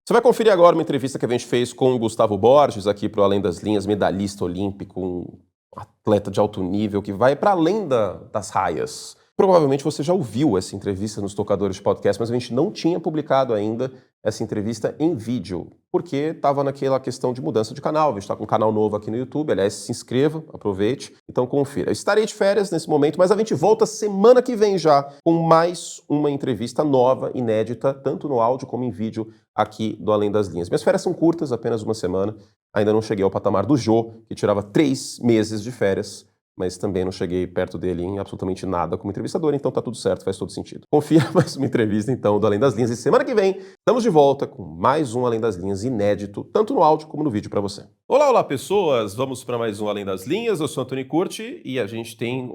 Você vai conferir agora uma entrevista que a gente fez com o Gustavo Borges, aqui para o Além das Linhas, medalhista olímpico, um atleta de alto nível que vai para além das raias. Provavelmente você já ouviu essa entrevista nos tocadores de podcast, mas a gente não tinha publicado ainda essa entrevista em vídeo, porque estava naquela questão de mudança de canal. A gente está com um canal novo aqui no YouTube, aliás, se inscreva, aproveite, então confira. Eu estarei de férias nesse momento, mas a gente volta semana que vem já com mais uma entrevista nova, inédita, tanto no áudio como em vídeo aqui do Além das Linhas. Minhas férias são curtas, apenas uma semana, ainda não cheguei ao patamar do Jô, que tirava 3 meses de férias, mas também não cheguei perto dele em absolutamente nada como entrevistador, então tá tudo certo, faz todo sentido. Confira mais uma entrevista, então, do Além das Linhas, e semana que vem estamos de volta com mais um Além das Linhas inédito, tanto no áudio como no vídeo para você. Olá, pessoas! Vamos para mais um Além das Linhas, eu sou Antônio Curti e a gente tem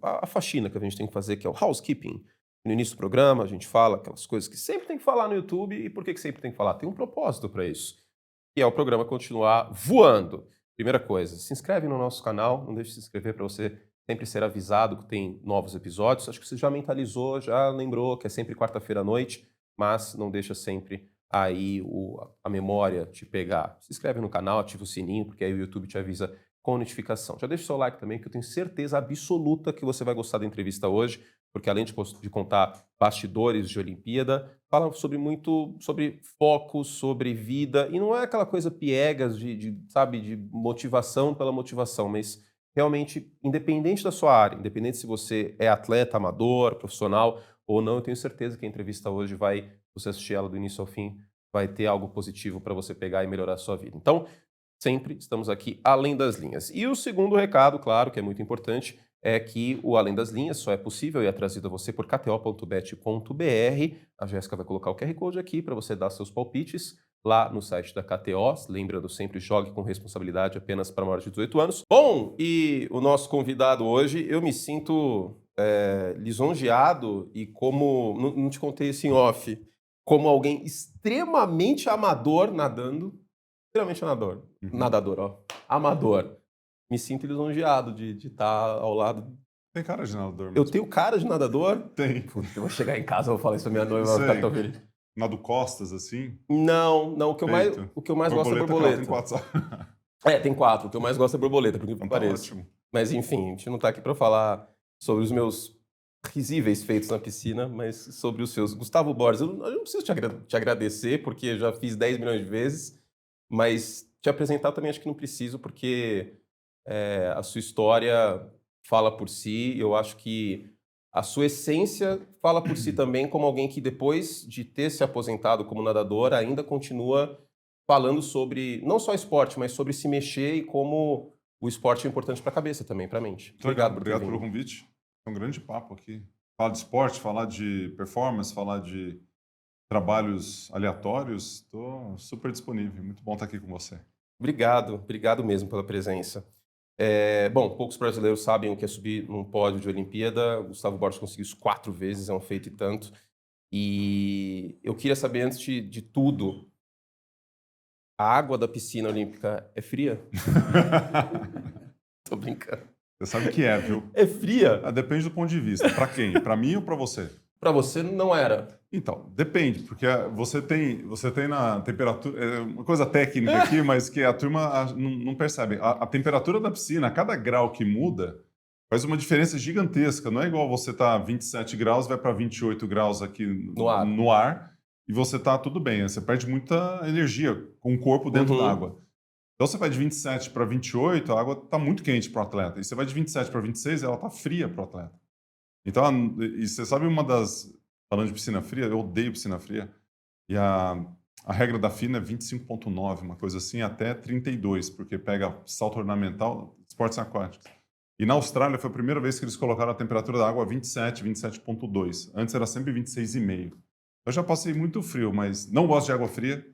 a faxina que a gente tem que fazer, que é o housekeeping. No início do programa a gente fala aquelas coisas que sempre tem que falar no YouTube, e por que sempre tem que falar? Tem um propósito para isso, que é o programa continuar voando. Primeira coisa, se inscreve no nosso canal, não deixe de se inscrever para você sempre ser avisado que tem novos episódios. Acho que você já mentalizou, já lembrou que é sempre quarta-feira à noite, mas não deixa sempre aí a memória te pegar. Se inscreve no canal, ativa o sininho, porque aí o YouTube te avisa com notificação. Já deixa o seu like também, que eu tenho certeza absoluta que você vai gostar da entrevista hoje, porque além de contar bastidores de Olimpíada, fala sobre foco, sobre vida, e não é aquela coisa piegas sabe, de motivação pela motivação, mas realmente, independente da sua área, independente se você é atleta, amador, profissional ou não, eu tenho certeza que a entrevista hoje você assistir ela do início ao fim, vai ter algo positivo para você pegar e melhorar a sua vida. Então, sempre estamos aqui além das linhas. E o segundo recado, claro, que é muito importante, é que o Além das Linhas só é possível e é trazido a você por kto.bet.br. A Jéssica vai colocar o QR Code aqui para você dar seus palpites lá no site da KTO. Lembrando sempre, jogue com responsabilidade, apenas para maiores de 18 anos. Bom, e o nosso convidado hoje, eu me sinto lisonjeado e como, não te contei isso em off, como alguém extremamente amador nadando, extremamente nadador, ó, amador. Me sinto lisonjeado de estar ao lado. Tem cara de nadador mesmo. Eu tenho cara de nadador? Tem. Puta, eu vou chegar em casa e vou falar isso pra minha noiva, ela vai ficar tão feliz. Nado costas, assim? Não, o que eu mais gosto é borboleta. Tem 4. Tem 4. O que eu mais gosto é borboleta, por que Então pareça. ótimo. Mas enfim, a gente não tá aqui pra falar sobre os meus risíveis feitos na piscina, mas sobre os seus. Gustavo Borges, eu não preciso te agradecer, porque eu já fiz 10 milhões de vezes, mas te apresentar também acho que não preciso, porque a sua história fala por si. Eu acho que a sua essência fala por si também, como alguém que depois de ter se aposentado como nadador, ainda continua falando sobre, não só esporte, mas sobre se mexer e como o esporte é importante para a cabeça também, para a mente. Obrigado pelo convite. É um grande papo aqui. Falar de esporte, falar de performance, falar de trabalhos aleatórios, estou super disponível. Muito bom estar aqui com você. Obrigado mesmo pela presença. Bom, poucos brasileiros sabem o que é subir num pódio de Olimpíada. O Gustavo Borges conseguiu isso 4 vezes, é um feito e tanto. E eu queria saber, antes de tudo, a água da piscina olímpica é fria? Tô brincando. Você sabe que é, viu? É fria? Depende do ponto de vista. Para quem? Para mim ou para você? Para você não era. Então, depende, porque você tem na temperatura, é uma coisa técnica aqui, mas que a turma não percebe. A temperatura da piscina, a cada grau que muda, faz uma diferença gigantesca. Não é igual você tá 27 graus, vai para 28 graus aqui no ar e você tá tudo bem. Você perde muita energia com o corpo dentro da água. Então você vai de 27 para 28, a água tá muito quente para o atleta. E você vai de 27 para 26, ela tá fria para o atleta. Então, e você sabe falando de piscina fria, eu odeio piscina fria, e a regra da FINA é 25,9, uma coisa assim, até 32, porque pega salto ornamental, esportes aquáticos. E na Austrália foi a primeira vez que eles colocaram a temperatura da água a 27,2. Antes era sempre 26,5. Eu já passei muito frio, mas não gosto de água fria.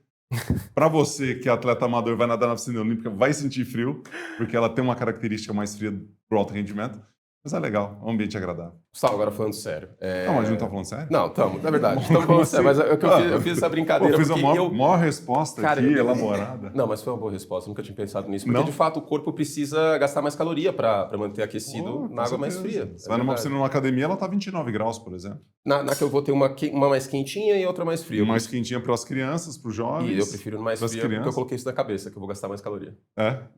Para você que é atleta amador, vai nadar na piscina olímpica, vai sentir frio, porque ela tem uma característica mais fria para o alto rendimento. Mas é legal, é um ambiente agradável. Gustavo, agora falando sério. Não, mas a gente não tá falando sério? Não, estamos, na verdade. Estamos falando sério, mas é que eu fiz essa brincadeira Pô, fiz porque a maior resposta Cara, aqui, elaborada. Não, mas foi uma boa resposta, nunca tinha pensado nisso. Porque, Não? de fato, o corpo precisa gastar mais caloria para manter aquecido Com na água mais certeza. fria. Você vai numa piscina, numa academia, ela tá 29 graus, por exemplo. Na que eu vou ter uma mais quentinha e outra mais fria. Mais quentinha para as crianças, para os jovens. E eu prefiro mais pras fria porque eu crianças. coloquei isso na cabeça, que eu vou gastar mais caloria.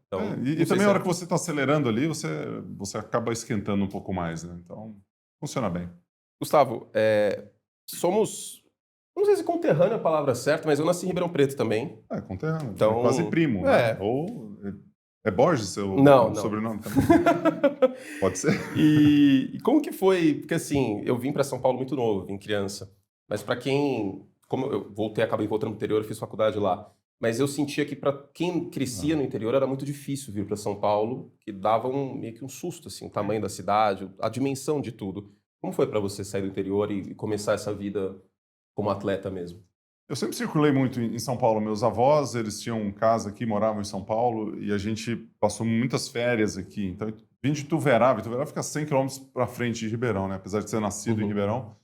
Então, E não sei também se a hora que você está acelerando ali, você acaba esquentando um pouco mais, né? Então, funciona bem. Gustavo, somos... Não sei se conterrâneo é a palavra certa, mas eu nasci em Ribeirão Preto também. Conterrâneo. Então, é quase primo, né? Ou é Borges seu Não. sobrenome também? Pode ser. E como que foi? Porque assim, eu vim para São Paulo muito novo, vim criança. Mas para quem... Como eu acabei voltando pro interior, eu fiz faculdade lá. Mas eu sentia que para quem crescia no interior era muito difícil vir para São Paulo, que dava meio que um susto, assim, o tamanho da cidade, a dimensão de tudo. Como foi para você sair do interior e começar essa vida como atleta mesmo? Eu sempre circulei muito em São Paulo. Meus avós, eles tinham casa aqui, moravam em São Paulo, e a gente passou muitas férias aqui. Então, eu vim de Ituverava. Ituverava fica 100 quilômetros para frente de Ribeirão, né? Apesar de ser nascido em Ribeirão,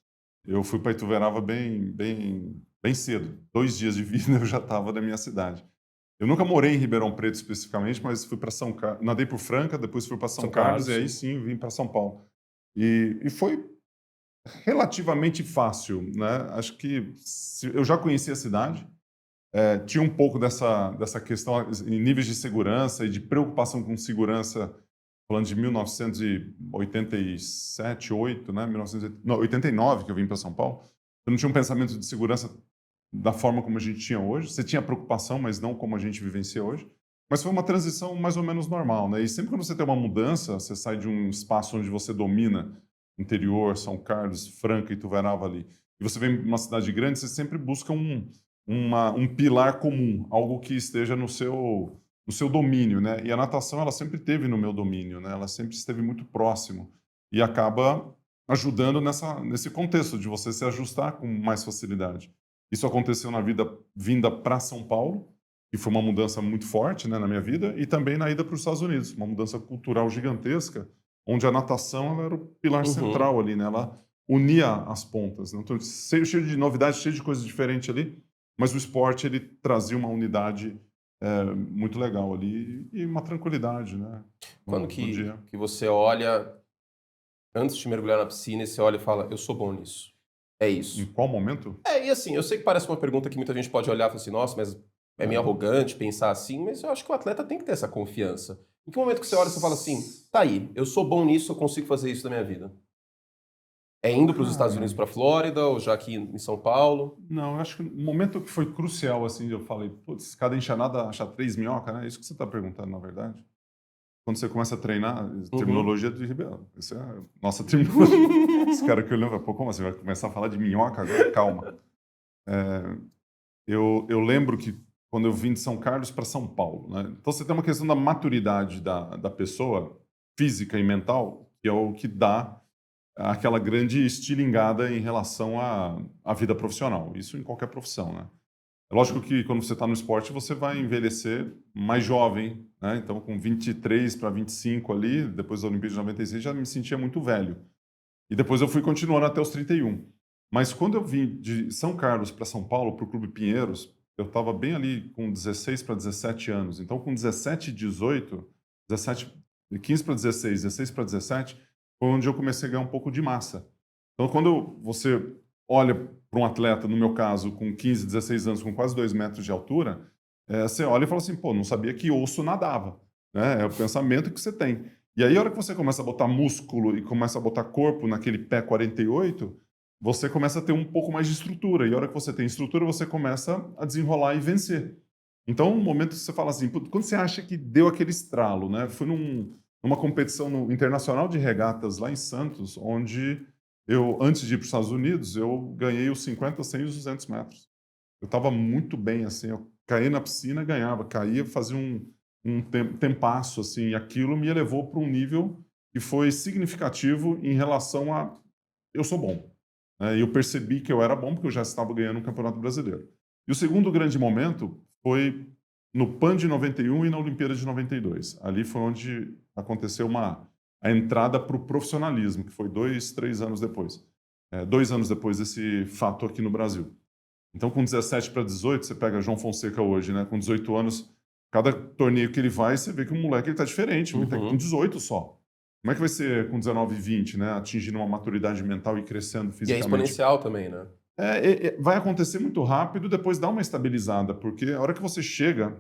eu fui para Ituverava bem cedo. 2 dias de vida eu já estava na minha cidade. Eu nunca morei em Ribeirão Preto especificamente, mas fui para São Carlos. Nadei por Franca, depois fui para São Carlos, e aí sim vim para São Paulo. E foi relativamente fácil, né? Acho que eu já conhecia a cidade, tinha um pouco dessa questão em níveis de segurança e de preocupação com segurança, falando de 1987, 8, né? 89 que eu vim para São Paulo. Eu não tinha um pensamento de segurança da forma como a gente tinha hoje. Você tinha preocupação, mas não como a gente vivencia hoje. Mas foi uma transição mais ou menos normal, né? E sempre quando você tem uma mudança, você sai de um espaço onde você domina interior, São Carlos, Franca, Ituverava ali, e você vem para uma cidade grande, você sempre busca um pilar comum, algo que esteja no seu domínio, né? E a natação, ela sempre esteve no meu domínio, né? Ela sempre esteve muito próximo e acaba ajudando nesse contexto de você se ajustar com mais facilidade. Isso aconteceu na vinda para São Paulo, que foi uma mudança muito forte, né, na minha vida, e também na ida para os Estados Unidos, uma mudança cultural gigantesca, onde a natação ela era o pilar central ali, né? Ela unia as pontas. Né? Então, cheio de novidades, cheio de coisas diferentes ali, mas o esporte ele trazia uma unidade muito legal ali e uma tranquilidade, né? Quando que você olha, antes de mergulhar na piscina, e você olha e fala, eu sou bom nisso. É isso. Em qual momento? E assim, eu sei que parece uma pergunta que muita gente pode olhar e falar assim, nossa, mas é meio arrogante pensar assim, mas eu acho que o atleta tem que ter essa confiança. Em que momento que você olha e você fala assim, tá aí, eu sou bom nisso, eu consigo fazer isso na minha vida? É indo para os Estados Unidos, para a Flórida, ou já aqui em São Paulo? Não, eu acho que o momento que foi crucial, assim, eu falei, putz, cada enxanada acha 3 minhocas, né? É isso que você está perguntando, na verdade. Quando você começa a treinar, terminologia de Ribeirão. Essa é a nossa terminologia. Esse cara que eu lembro, pô, como assim? Vai começar a falar de minhoca agora? Calma. Eu lembro que quando eu vim de São Carlos para São Paulo, né? Então você tem uma questão da maturidade da pessoa, física e mental, que é o que dá aquela grande estilingada em relação à vida profissional. Isso em qualquer profissão, né? É lógico que quando você está no esporte, você vai envelhecer mais jovem, né? Então, com 23 para 25 ali, depois da Olimpíada de 96, já me sentia muito velho. E depois eu fui continuando até os 31. Mas quando eu vim de São Carlos para São Paulo, para o Clube Pinheiros, eu estava bem ali com 16 para 17 anos. Então, com 17 e 18, 15 para 16, 16 para 17, foi onde eu comecei a ganhar um pouco de massa. Então, quando você olha para um atleta, no meu caso, com 15, 16 anos, com quase 2 metros de altura, você olha e fala assim, pô, não sabia que osso nadava. Né? É o pensamento que você tem. E aí, a hora que você começa a botar músculo e começa a botar corpo naquele pé 48, você começa a ter um pouco mais de estrutura. E a hora que você tem estrutura, você começa a desenrolar e vencer. Então, um momento que você fala assim, quando você acha que deu aquele estralo, né? Foi numa competição internacional de regatas lá em Santos, onde eu, antes de ir para os Estados Unidos, eu ganhei os 50, 100 e os 200 metros. Eu estava muito bem, assim, eu caí na piscina, ganhava, caía, fazia um tempasso, assim, e aquilo me elevou para um nível que foi significativo em relação a eu sou bom. E eu percebi que eu era bom porque eu já estava ganhando um campeonato brasileiro. E o segundo grande momento foi no PAN de 91 e na Olimpíada de 92. Ali foi onde aconteceu a a entrada para o profissionalismo, que foi 2, 3 anos depois. 2 anos depois desse fato aqui no Brasil. Então, com 17 para 18, você pega João Fonseca hoje, né? Com 18 anos, cada torneio que ele vai, você vê que o moleque ele tá diferente, ele tá com 18 só. Como é que vai ser com 19 e 20, né? Atingindo uma maturidade mental e crescendo E é fisicamente? exponencial também, né? Vai acontecer muito rápido, depois dá uma estabilizada, porque a hora que você chega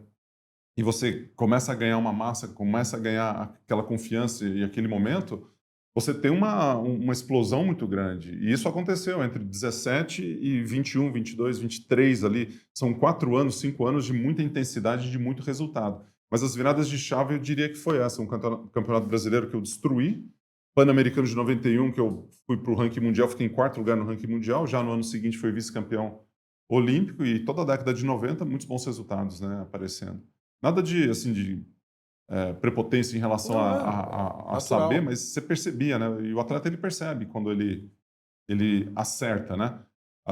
e você começa a ganhar uma massa, começa a ganhar aquela confiança e aquele momento, você tem uma explosão muito grande. E isso aconteceu entre 17 e 21, 22, 23 ali. São 4 anos, 5 anos de muita intensidade e de muito resultado. Mas as viradas de chave eu diria que foi essa. Um campeonato brasileiro que eu destruí. Pan-Americano de 91, que eu fui para o ranking mundial, fiquei em 4º lugar no ranking mundial. Já no ano seguinte foi vice-campeão olímpico. E toda a década de 90, muitos bons resultados, né, aparecendo. Nada de, assim, de prepotência em relação a saber, mas você percebia, né? E o atleta, ele percebe quando ele acerta, né?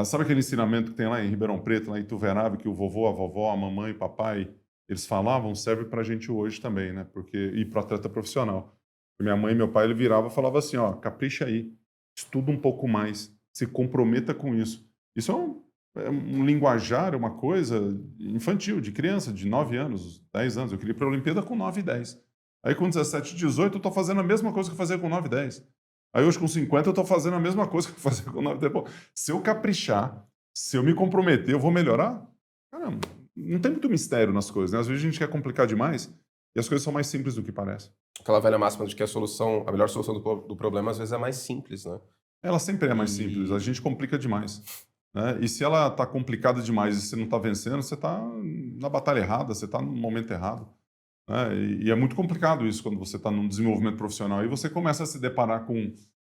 Sabe aquele ensinamento que tem lá em Ribeirão Preto, lá em Ituverava, que o vovô, a vovó, a mamãe, o papai, eles falavam, serve pra gente hoje também, né? E pro atleta profissional. Minha mãe e meu pai, ele virava e falava assim, ó, capricha aí, estuda um pouco mais, se comprometa com isso. Isso é um linguajar, é uma coisa infantil, de criança, de 9 anos, 10 anos. Eu queria ir para a Olimpíada com 9 e 10. Aí com 17 e 18 eu estou fazendo a mesma coisa que eu fazia com 9 e 10. Aí hoje com 50 eu estou fazendo a mesma coisa que eu fazia com 9 e 10. Pô, se eu caprichar, se eu me comprometer, eu vou melhorar? Caramba, não tem muito mistério nas coisas, né? Às vezes a gente quer complicar demais e as coisas são mais simples do que parece. Aquela velha máxima de que a melhor solução do problema às vezes é mais simples, né? Ela sempre é mais simples, a gente complica demais. Né? E se ela está complicada demais e você não está vencendo, você está na batalha errada, você está no momento errado. Né? E é muito complicado isso quando você está num desenvolvimento profissional. E você começa a se deparar com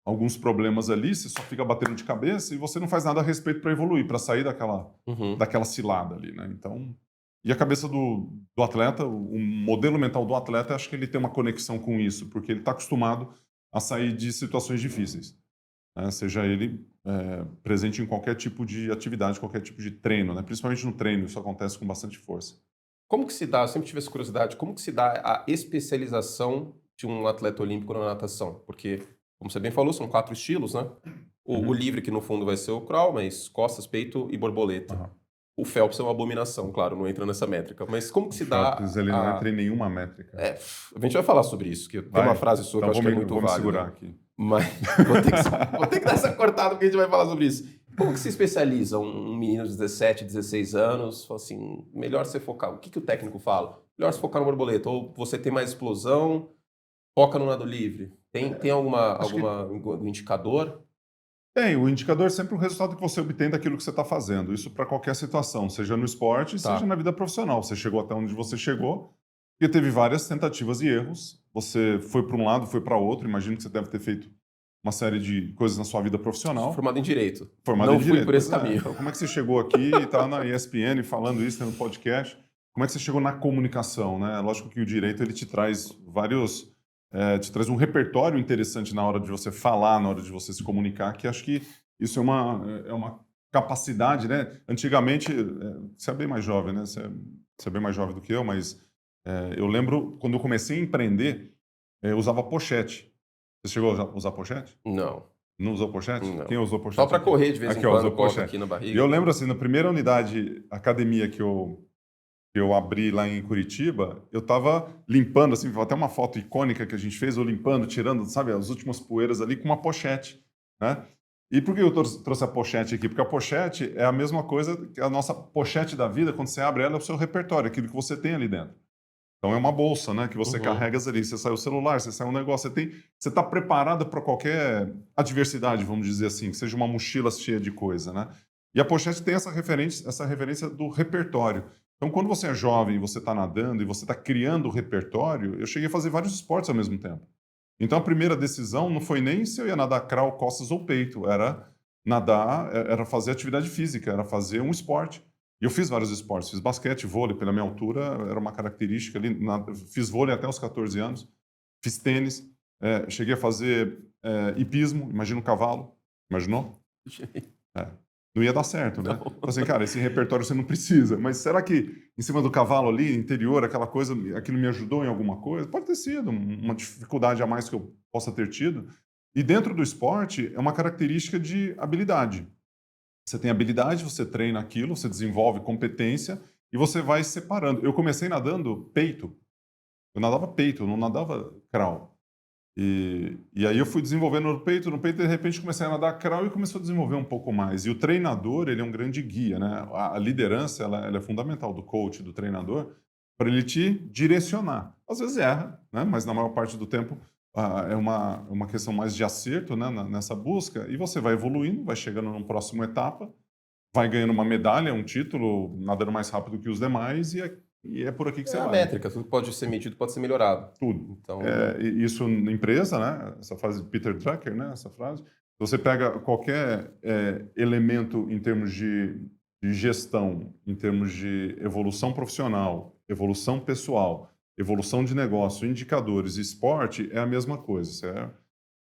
alguns problemas ali, você só fica batendo de cabeça e você não faz nada a respeito para evoluir, para sair daquela cilada ali. Né? Então, e a cabeça do atleta, o modelo mental do atleta, acho que ele tem uma conexão com isso, porque ele está acostumado a sair de situações difíceis. Né? Seja ele presente em qualquer tipo de atividade, qualquer tipo de treino, né? Principalmente no treino, isso acontece com bastante força. Como que se dá, eu sempre tive essa curiosidade, como que se dá a especialização de um atleta olímpico na natação? Porque, como você bem falou, são 4 estilos, né? O livre, que no fundo vai ser o crawl, mas costas, peito e borboleta. Uhum. O Phelps é uma abominação, claro, não entra nessa métrica. Mas como que se dá... Phelps, ele não entra em nenhuma métrica. A gente vai falar sobre isso, que tem uma frase sua que eu acho que é muito válida. Vou me segurar aqui. Mas vou ter que dar essa cortada porque a gente vai falar sobre isso. Como que se especializa um menino de 17, 16 anos? Fala assim, melhor você focar. O que o técnico fala? Melhor você focar no borboleta. Ou você tem mais explosão, foca no nado livre. Tem algum indicador? Tem, o indicador é sempre o resultado que você obtém daquilo que você está fazendo. Isso para qualquer situação, seja no esporte, seja na vida profissional. Você chegou até onde você chegou, porque teve várias tentativas e erros. Você foi para um lado, foi para outro. Imagino que você deve ter feito uma série de coisas na sua vida profissional. Formado em Direito. Formado em Direito. Não fui por esse caminho. Então, como é que você chegou aqui e está na ESPN falando isso no podcast? Como é que você chegou na comunicação? Né? Lógico que o Direito ele te traz te traz um repertório interessante na hora de você falar, na hora de você se comunicar, que acho que isso é uma capacidade, né? Antigamente, você é bem mais jovem, né? Você é bem mais jovem do que eu, mas eu lembro quando eu comecei a empreender, eu usava pochete. Você chegou a usar pochete? Não. Não usou pochete? Não. Quem usou pochete? Só para correr de vez em quando, coloca aqui na barriga. E eu lembro assim, na primeira unidade academia que eu abri lá em Curitiba, eu estava limpando, assim, até uma foto icônica que a gente fez, eu limpando, tirando, sabe, as últimas poeiras ali com uma pochete, né? E por que eu trouxe a pochete aqui? Porque a pochete é a mesma coisa que a nossa pochete da vida, quando você abre ela, é o seu repertório, aquilo que você tem ali dentro. Então é uma bolsa, né, que você carrega ali, você sai o celular, você sai um negócio, você está preparado para qualquer adversidade, vamos dizer assim, que seja uma mochila cheia de coisa, né? E a pochete tem essa referência do repertório. Então, quando você é jovem, você está nadando e você está criando o repertório, eu cheguei a fazer vários esportes ao mesmo tempo. Então, a primeira decisão não foi nem se eu ia nadar crawl, costas ou peito, era nadar, era fazer atividade física, era fazer um esporte. E eu fiz vários esportes, fiz basquete, vôlei, pela minha altura, era uma característica ali, fiz vôlei até os 14 anos, fiz tênis, cheguei a fazer hipismo, imagina um cavalo, imaginou? Não ia dar certo, né? Então, assim, cara, esse repertório você não precisa. Mas será que em cima do cavalo ali, interior, aquela coisa, aquilo me ajudou em alguma coisa? Pode ter sido uma dificuldade a mais que eu possa ter tido. E dentro do esporte, é uma característica de habilidade. Você tem habilidade, você treina aquilo, você desenvolve competência e você vai separando. Eu comecei nadando peito. Eu nadava peito, eu não nadava crawl. E aí eu fui desenvolvendo no peito, de repente comecei a nadar crawl e começou a desenvolver um pouco mais. E o treinador, ele é um grande guia, né? A liderança, ela é fundamental do coach, do treinador, para ele te direcionar. Às vezes erra, né? Mas na maior parte do tempo é uma questão mais de acerto, né? Nessa busca. E você vai evoluindo, vai chegando numa próxima etapa, vai ganhando uma medalha, um título, nadando mais rápido que os demais e é por aqui que É você a vai. métrica, tudo que pode ser medido pode ser melhorado. Tudo. Então, Isso na empresa, né? Essa frase de Peter Drucker, né? Essa frase. Você pega qualquer elemento em termos de gestão, em termos de evolução profissional, evolução pessoal, evolução de negócio, indicadores, esporte, é a mesma coisa. Você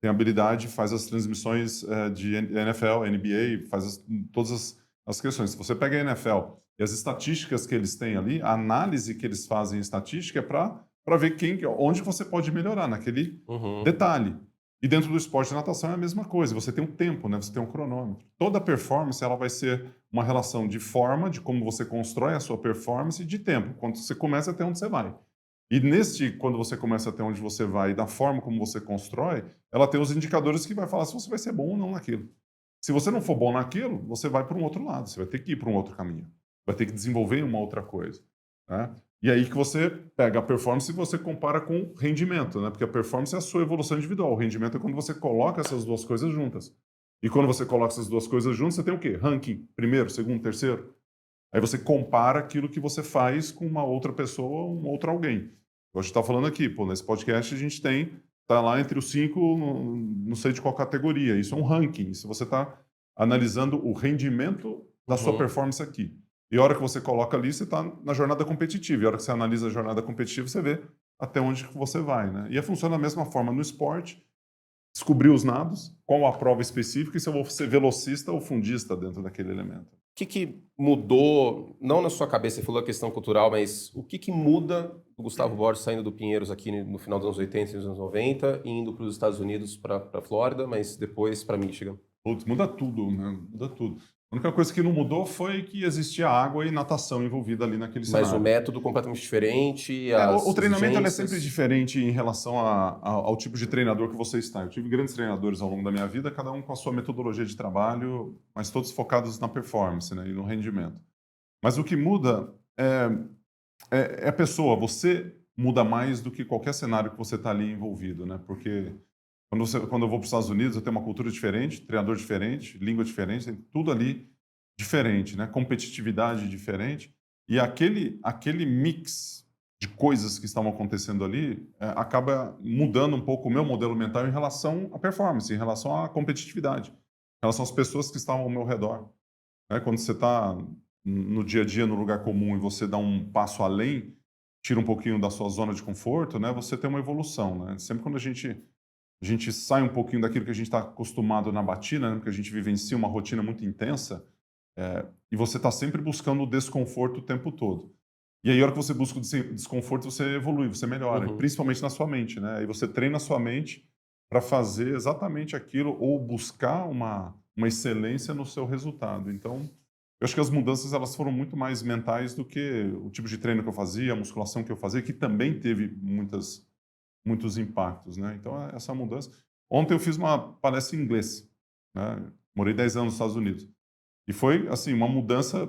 tem habilidade, faz as transmissões de NFL, NBA, faz todas as questões. Se você pega a NFL e as estatísticas que eles têm ali, a análise que eles fazem em estatística é para ver onde você pode melhorar naquele detalhe. E dentro do esporte de natação é a mesma coisa. Você tem um tempo, né? Você tem um cronômetro. Toda performance ela vai ser uma relação de forma, de como você constrói a sua performance, e de tempo, quando você começa até onde você vai. E quando você começa até onde você vai, e da forma como você constrói, ela tem os indicadores que vai falar se você vai ser bom ou não naquilo. Se você não for bom naquilo, você vai para um outro lado, você vai ter que ir para um outro caminho, vai ter que desenvolver uma outra coisa, né? E aí que você pega a performance e você compara com rendimento, né? Porque a performance é a sua evolução individual, o rendimento é quando você coloca essas duas coisas juntas. E quando você coloca essas duas coisas juntas, você tem o quê? Ranking, primeiro, segundo, terceiro. Aí você compara aquilo que você faz com uma outra pessoa, um outro alguém. A gente está falando aqui, nesse podcast a gente está lá entre os 5, não sei de qual categoria. Isso é um ranking. Isso você está analisando o rendimento da sua performance aqui. E a hora que você coloca ali, você está na jornada competitiva. E a hora que você analisa a jornada competitiva, você vê até onde que você vai, né? E funciona da mesma forma no esporte. Descobrir os nados, qual a prova específica e se eu vou ser velocista ou fundista dentro daquele elemento. O que mudou, não na sua cabeça, você falou a questão cultural, mas o que muda do Gustavo Borges saindo do Pinheiros aqui no final dos anos 80 e nos anos 90 e indo para os Estados Unidos, para a Flórida, mas depois para Michigan? Putz, muda tudo, né? Muda tudo. A única coisa que não mudou foi que existia água e natação envolvida ali naquele cenário. Mas o método completamente diferente, o treinamento é sempre exigências... diferente em relação ao tipo de treinador que você está. Eu tive grandes treinadores ao longo da minha vida, cada um com a sua metodologia de trabalho, mas todos focados na performance, né, e no rendimento. Mas o que muda é a pessoa. Você muda mais do que qualquer cenário que você está ali envolvido, né? Porque quando eu vou para os Estados Unidos, eu tenho uma cultura diferente, treinador diferente, língua diferente, tem tudo ali diferente, né? Competitividade diferente. E aquele mix de coisas que estavam acontecendo ali acaba mudando um pouco o meu modelo mental em relação à performance, em relação à competitividade, em relação às pessoas que estavam ao meu redor, né? Quando você está no dia a dia, no lugar comum, e você dá um passo além, tira um pouquinho da sua zona de conforto, né? Você tem uma evolução, né? Sempre quando a gente sai um pouquinho daquilo que a gente está acostumado na batida, né? Porque a gente vivencia uma rotina muito intensa, e você está sempre buscando o desconforto o tempo todo. E aí, a hora que você busca o desconforto, você evolui, você melhora, principalmente na sua mente, né? Aí você treina a sua mente para fazer exatamente aquilo ou buscar uma excelência no seu resultado. Então, eu acho que as mudanças elas foram muito mais mentais do que o tipo de treino que eu fazia, a musculação que eu fazia, que também teve muitos impactos, né? Então, essa mudança. Ontem eu fiz uma palestra em inglês, né? Morei 10 anos nos Estados Unidos. E foi, assim, uma mudança.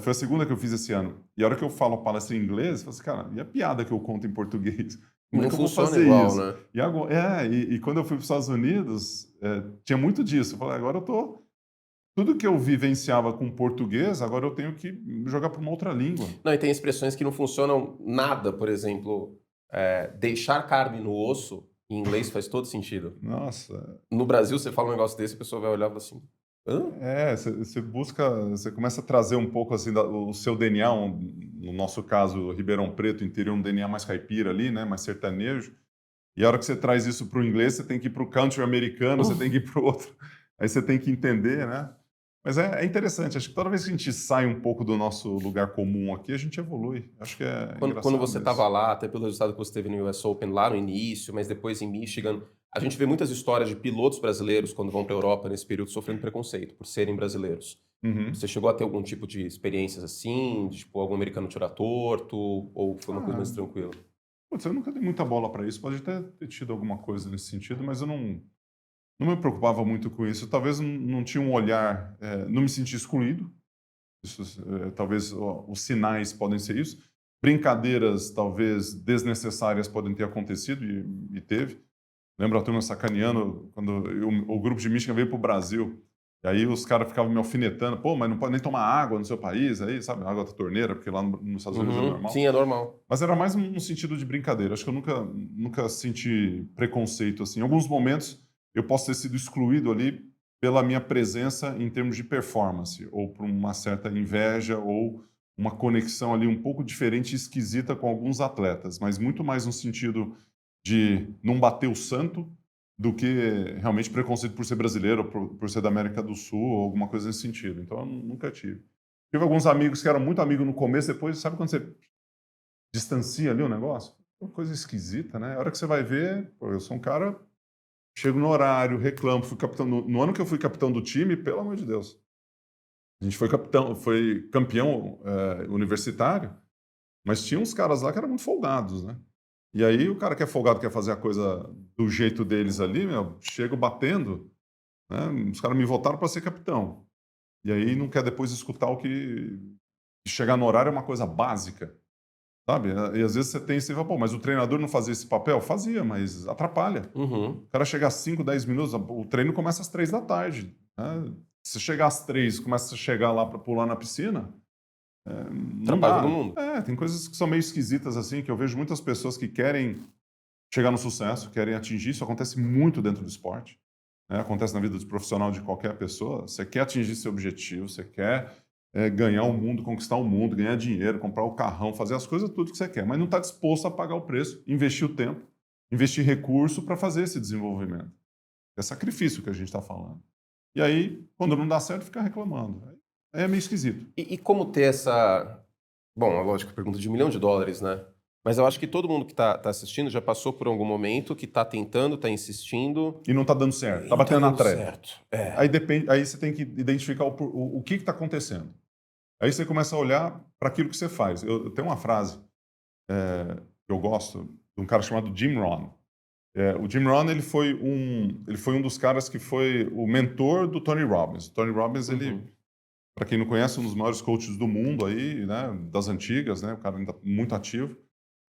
Foi a segunda que eu fiz esse ano. E a hora que eu falo a palestra em inglês, eu falo assim, cara, e a piada que eu conto em português? Como é que eu vou fazer igual, isso? né? E, agora, e quando eu fui para os Estados Unidos, tinha muito disso. Eu falei, agora eu tô. Tudo que eu vivenciava com português, agora eu tenho que jogar para uma outra língua. Não, e tem expressões que não funcionam nada, por exemplo, deixar carne no osso, em inglês faz todo sentido. Nossa. No Brasil, você fala um negócio desse, a pessoa vai olhar e fala assim, hã? Você começa a trazer um pouco assim o seu DNA, no nosso caso, Ribeirão Preto, interior, um DNA mais caipira ali, né, mais sertanejo. E a hora que você traz isso para o inglês, você tem que ir para o country americano, você tem que ir para o outro. Aí você tem que entender, né? Mas é interessante, acho que toda vez que a gente sai um pouco do nosso lugar comum aqui, a gente evolui. Acho que é Quando engraçado você isso. estava lá, até pelo resultado que você teve no US Open lá no início, mas depois em Michigan, A gente vê muitas histórias de pilotos brasileiros quando vão para a Europa nesse período sofrendo preconceito por serem brasileiros. Uhum. Você chegou a ter algum tipo de experiências assim, de tipo algum americano tirar torto, ou foi uma coisa mais tranquila? Putz, eu nunca dei muita bola para isso. Pode até ter tido alguma coisa nesse sentido, mas eu não me preocupava muito com isso. Talvez não tinha um olhar, não me senti excluído. Isso, talvez os sinais podem ser isso. Brincadeiras, talvez desnecessárias, podem ter acontecido e teve. Lembro a turma sacaneando quando o grupo de Michigan veio para o Brasil. E aí os caras ficavam me alfinetando. Pô, mas não pode nem tomar água no seu país, aí, sabe? Água da torneira, porque lá nos Estados Unidos é normal. Sim, é normal. Mas era mais um sentido de brincadeira. Acho que eu nunca senti preconceito assim. Em alguns momentos eu posso ter sido excluído ali pela minha presença em termos de performance, ou por uma certa inveja, ou uma conexão ali um pouco diferente e esquisita com alguns atletas, mas muito mais no sentido de não bater o santo do que realmente preconceito por ser brasileiro, ou por ser da América do Sul, ou alguma coisa nesse sentido. Então eu nunca tive. Tive alguns amigos que eram muito amigos no começo, depois, sabe quando você distancia ali o negócio? Uma coisa esquisita, né? A hora que você vai ver, pô, eu sou um cara, chego no horário, reclamo, fui capitão. No ano que eu fui capitão do time, pelo amor de Deus. A gente foi campeão universitário, mas tinha uns caras lá que eram muito folgados, né? E aí o cara que é folgado quer fazer a coisa do jeito deles ali, meu, chego batendo, né? Os caras me votaram para ser capitão. E aí não quer depois escutar o que chegar no horário é uma coisa básica. Sabe? E às vezes você fala, pô, mas o treinador não fazia esse papel? Fazia, mas atrapalha. Uhum. O cara chega às 5, 10 minutos, o treino começa às 3 da tarde. Né? Se chegar às 3, começa a chegar lá para pular na piscina, não Atrapalha todo dá. mundo. Tem coisas que são meio esquisitas assim, que eu vejo muitas pessoas que querem chegar no sucesso, querem atingir. Isso acontece muito dentro do esporte. Né? Acontece na vida de profissional de qualquer pessoa. Você quer atingir seu objetivo, você quer ganhar o mundo, conquistar o mundo, ganhar dinheiro, comprar o carrão, fazer as coisas, tudo que você quer, mas não está disposto a pagar o preço, investir o tempo, investir recurso para fazer esse desenvolvimento. É sacrifício que a gente está falando. E aí, quando não dá certo, fica reclamando. É meio esquisito. E como ter essa... Bom, é lógico, pergunta de $1 milhão, né? Mas eu acho que todo mundo que tá assistindo já passou por algum momento que tá tentando, tá insistindo. E não está dando certo, E está não tá batendo na dando trave. certo. É. Aí você tem que identificar o que está acontecendo. Aí você começa a olhar para aquilo que você faz. Eu tenho uma frase que eu gosto, de um cara chamado Jim Rohn. O Jim Rohn ele foi um dos caras que foi o mentor do Tony Robbins. O Tony Robbins, ele, para quem não conhece, é um dos maiores coaches do mundo aí, né, das antigas, né, o cara ainda muito ativo.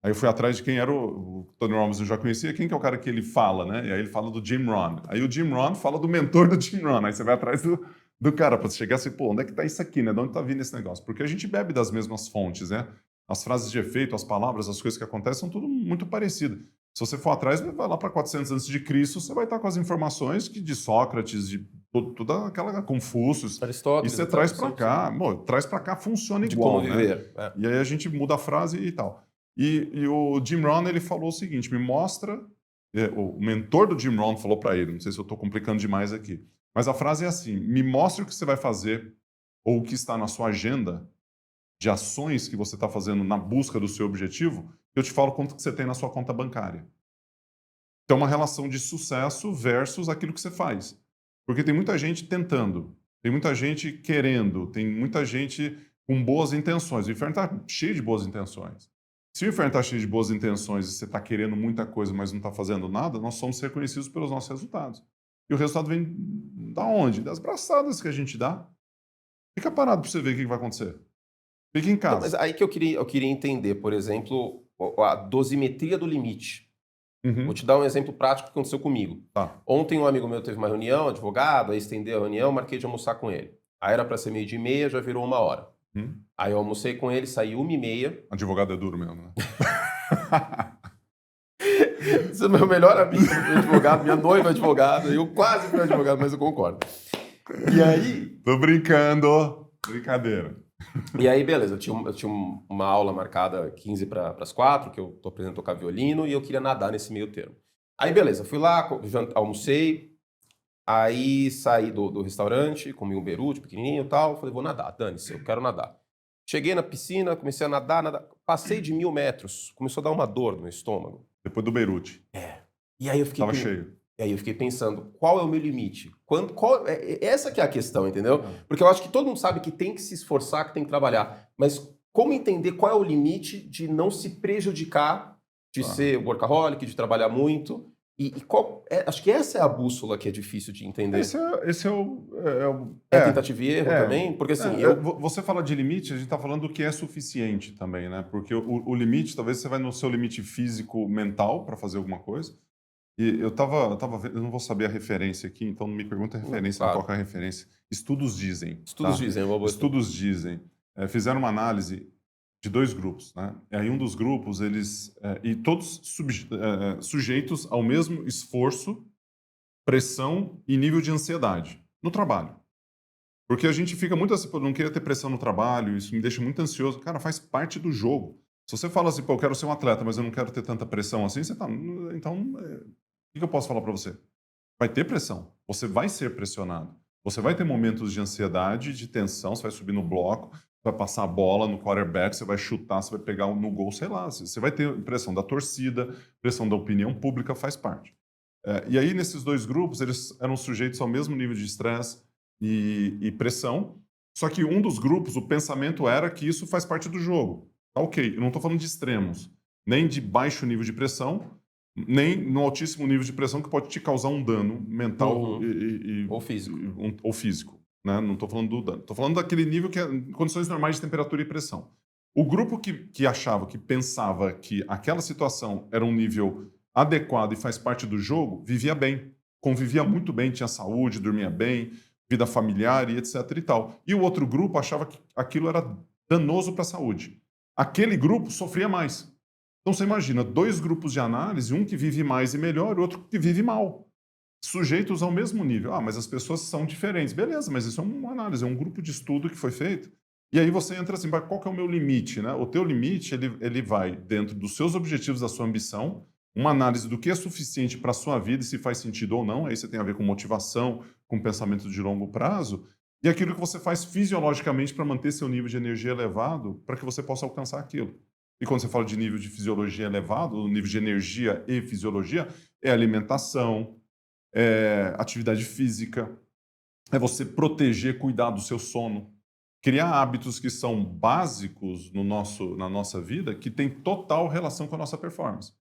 Aí eu fui atrás de quem era o Tony Robbins, eu já conhecia, quem que é o cara que ele fala, né? E aí ele fala do Jim Rohn. Aí o Jim Rohn fala do mentor do Jim Rohn. Aí você vai atrás do cara para chegar assim, pô, onde é que tá isso aqui, né? De onde tá vindo esse negócio? Porque a gente bebe das mesmas fontes, né? As frases de efeito, as palavras, as coisas que acontecem são tudo muito parecidas. Se você for atrás, vai lá para 400 a.C., você vai estar com as informações de Sócrates, de toda aquela Confúcio. E Aristóteles. você traz para cá. Bom, traz para cá, funciona De igual, como né? viver. E aí a gente muda a frase e tal. E o Jim Rohn, ele falou o seguinte, me mostra... o mentor do Jim Rohn falou para ele, não sei se eu estou complicando demais aqui, mas a frase é assim, me mostre o que você vai fazer ou o que está na sua agenda de ações que você está fazendo na busca do seu objetivo, eu te falo quanto que você tem na sua conta bancária. Então, é uma relação de sucesso versus aquilo que você faz. Porque tem muita gente tentando, tem muita gente querendo, tem muita gente com boas intenções. O inferno está cheio de boas intenções. Se o inferno está cheio de boas intenções e você está querendo muita coisa, mas não está fazendo nada, nós somos reconhecidos pelos nossos resultados. E o resultado vem da onde? Das braçadas que a gente dá. Fica parado para você ver o que vai acontecer. Fica em Então, mas casa. aí que eu queria entender, por exemplo, a dosimetria do limite. Vou te dar um exemplo prático que aconteceu comigo. Tá. Ontem um amigo meu teve uma reunião, advogado, aí estendeu a reunião, marquei de almoçar com ele. Aí era para ser 12:30, já virou 1 hora. Aí eu almocei com ele, saí 1:30. Advogado é duro mesmo, né? Você é meu melhor amigo, meu advogado, minha noiva é advogada, eu quase fui advogado, mas eu concordo. E aí... Tô brincando. Brincadeira. E aí, beleza, eu tinha uma aula marcada 15 para as 4, que eu tô aprendendo a tocar violino, e eu queria nadar nesse meio termo. Aí, beleza, fui lá, almocei, aí saí do restaurante, comi um berute pequenininho e tal, falei, vou nadar, dane-se, eu quero nadar. Cheguei na piscina, comecei a nadar, passei de 1.000 metros, começou a dar uma dor no meu estômago. Depois do Beirute. E aí eu fiquei Tava cheio. E aí eu fiquei pensando, qual é o meu limite? Essa que é a questão, entendeu? Porque eu acho que todo mundo sabe que tem que se esforçar, que tem que trabalhar. Mas como entender qual é o limite de não se prejudicar, de ser workaholic, de trabalhar muito? Acho que essa é a bússola que é difícil de entender. Esse é É tentativa e erro também? Porque assim, Você fala de limite, a gente está falando do que é suficiente também, né? Porque o limite, talvez você vai no seu limite físico, mental, para fazer alguma coisa. E eu tava vendo, eu não vou saber a referência aqui, então não me pergunta a referência, claro. não qual é a referência. Estudos dizem. Estudos tá? dizem, Estudos dizem. Fizeram uma análise de 2 grupos, né? E aí um dos grupos, e todos sujeitos ao mesmo esforço, pressão e nível de ansiedade no trabalho. Porque a gente fica muito assim, pô, não queria ter pressão no trabalho, isso me deixa muito ansioso. Cara, faz parte do jogo. Se você fala assim, pô, eu quero ser um atleta, mas eu não quero ter tanta pressão assim, você tá. Então, o que eu posso falar para você? Vai ter pressão. Você vai ser pressionado. Você vai ter momentos de ansiedade, de tensão, você vai subir no bloco, vai passar a bola no quarterback, você vai chutar, você vai pegar no gol, sei lá. Você vai ter pressão da torcida, pressão da opinião pública, faz parte. E aí, nesses 2 grupos, eles eram sujeitos ao mesmo nível de estresse e pressão, só que um dos grupos, o pensamento era que isso faz parte do jogo. Tá, ok, eu não estou falando de extremos, nem de baixo nível de pressão, nem no altíssimo nível de pressão que pode te causar um dano mental ou físico. ou físico. Né? Não estou falando do dano. Estou falando daquele nível que é condições normais de temperatura e pressão. O grupo que achava, que pensava que aquela situação era um nível adequado e faz parte do jogo, vivia bem, convivia muito bem, tinha saúde, dormia bem, vida familiar e etc e tal. E o outro grupo achava que aquilo era danoso para a saúde. Aquele grupo sofria mais. Então você imagina 2 grupos de análise, um que vive mais e melhor, e outro que vive mal. Sujeitos ao mesmo nível. Ah, mas as pessoas são diferentes. Beleza, mas isso é uma análise, é um grupo de estudo que foi feito. E aí você entra assim, qual que é o meu limite? Né? O teu limite, ele vai dentro dos seus objetivos, da sua ambição, uma análise do que é suficiente para a sua vida e se faz sentido ou não. Aí você tem a ver com motivação, com pensamento de longo prazo, e aquilo que você faz fisiologicamente para manter seu nível de energia elevado, para que você possa alcançar aquilo. E quando você fala de nível de fisiologia elevado, o nível de energia e fisiologia, é alimentação, é atividade física, é você proteger, cuidar do seu sono, criar hábitos que são básicos na nossa vida, que tem total relação com a nossa performance.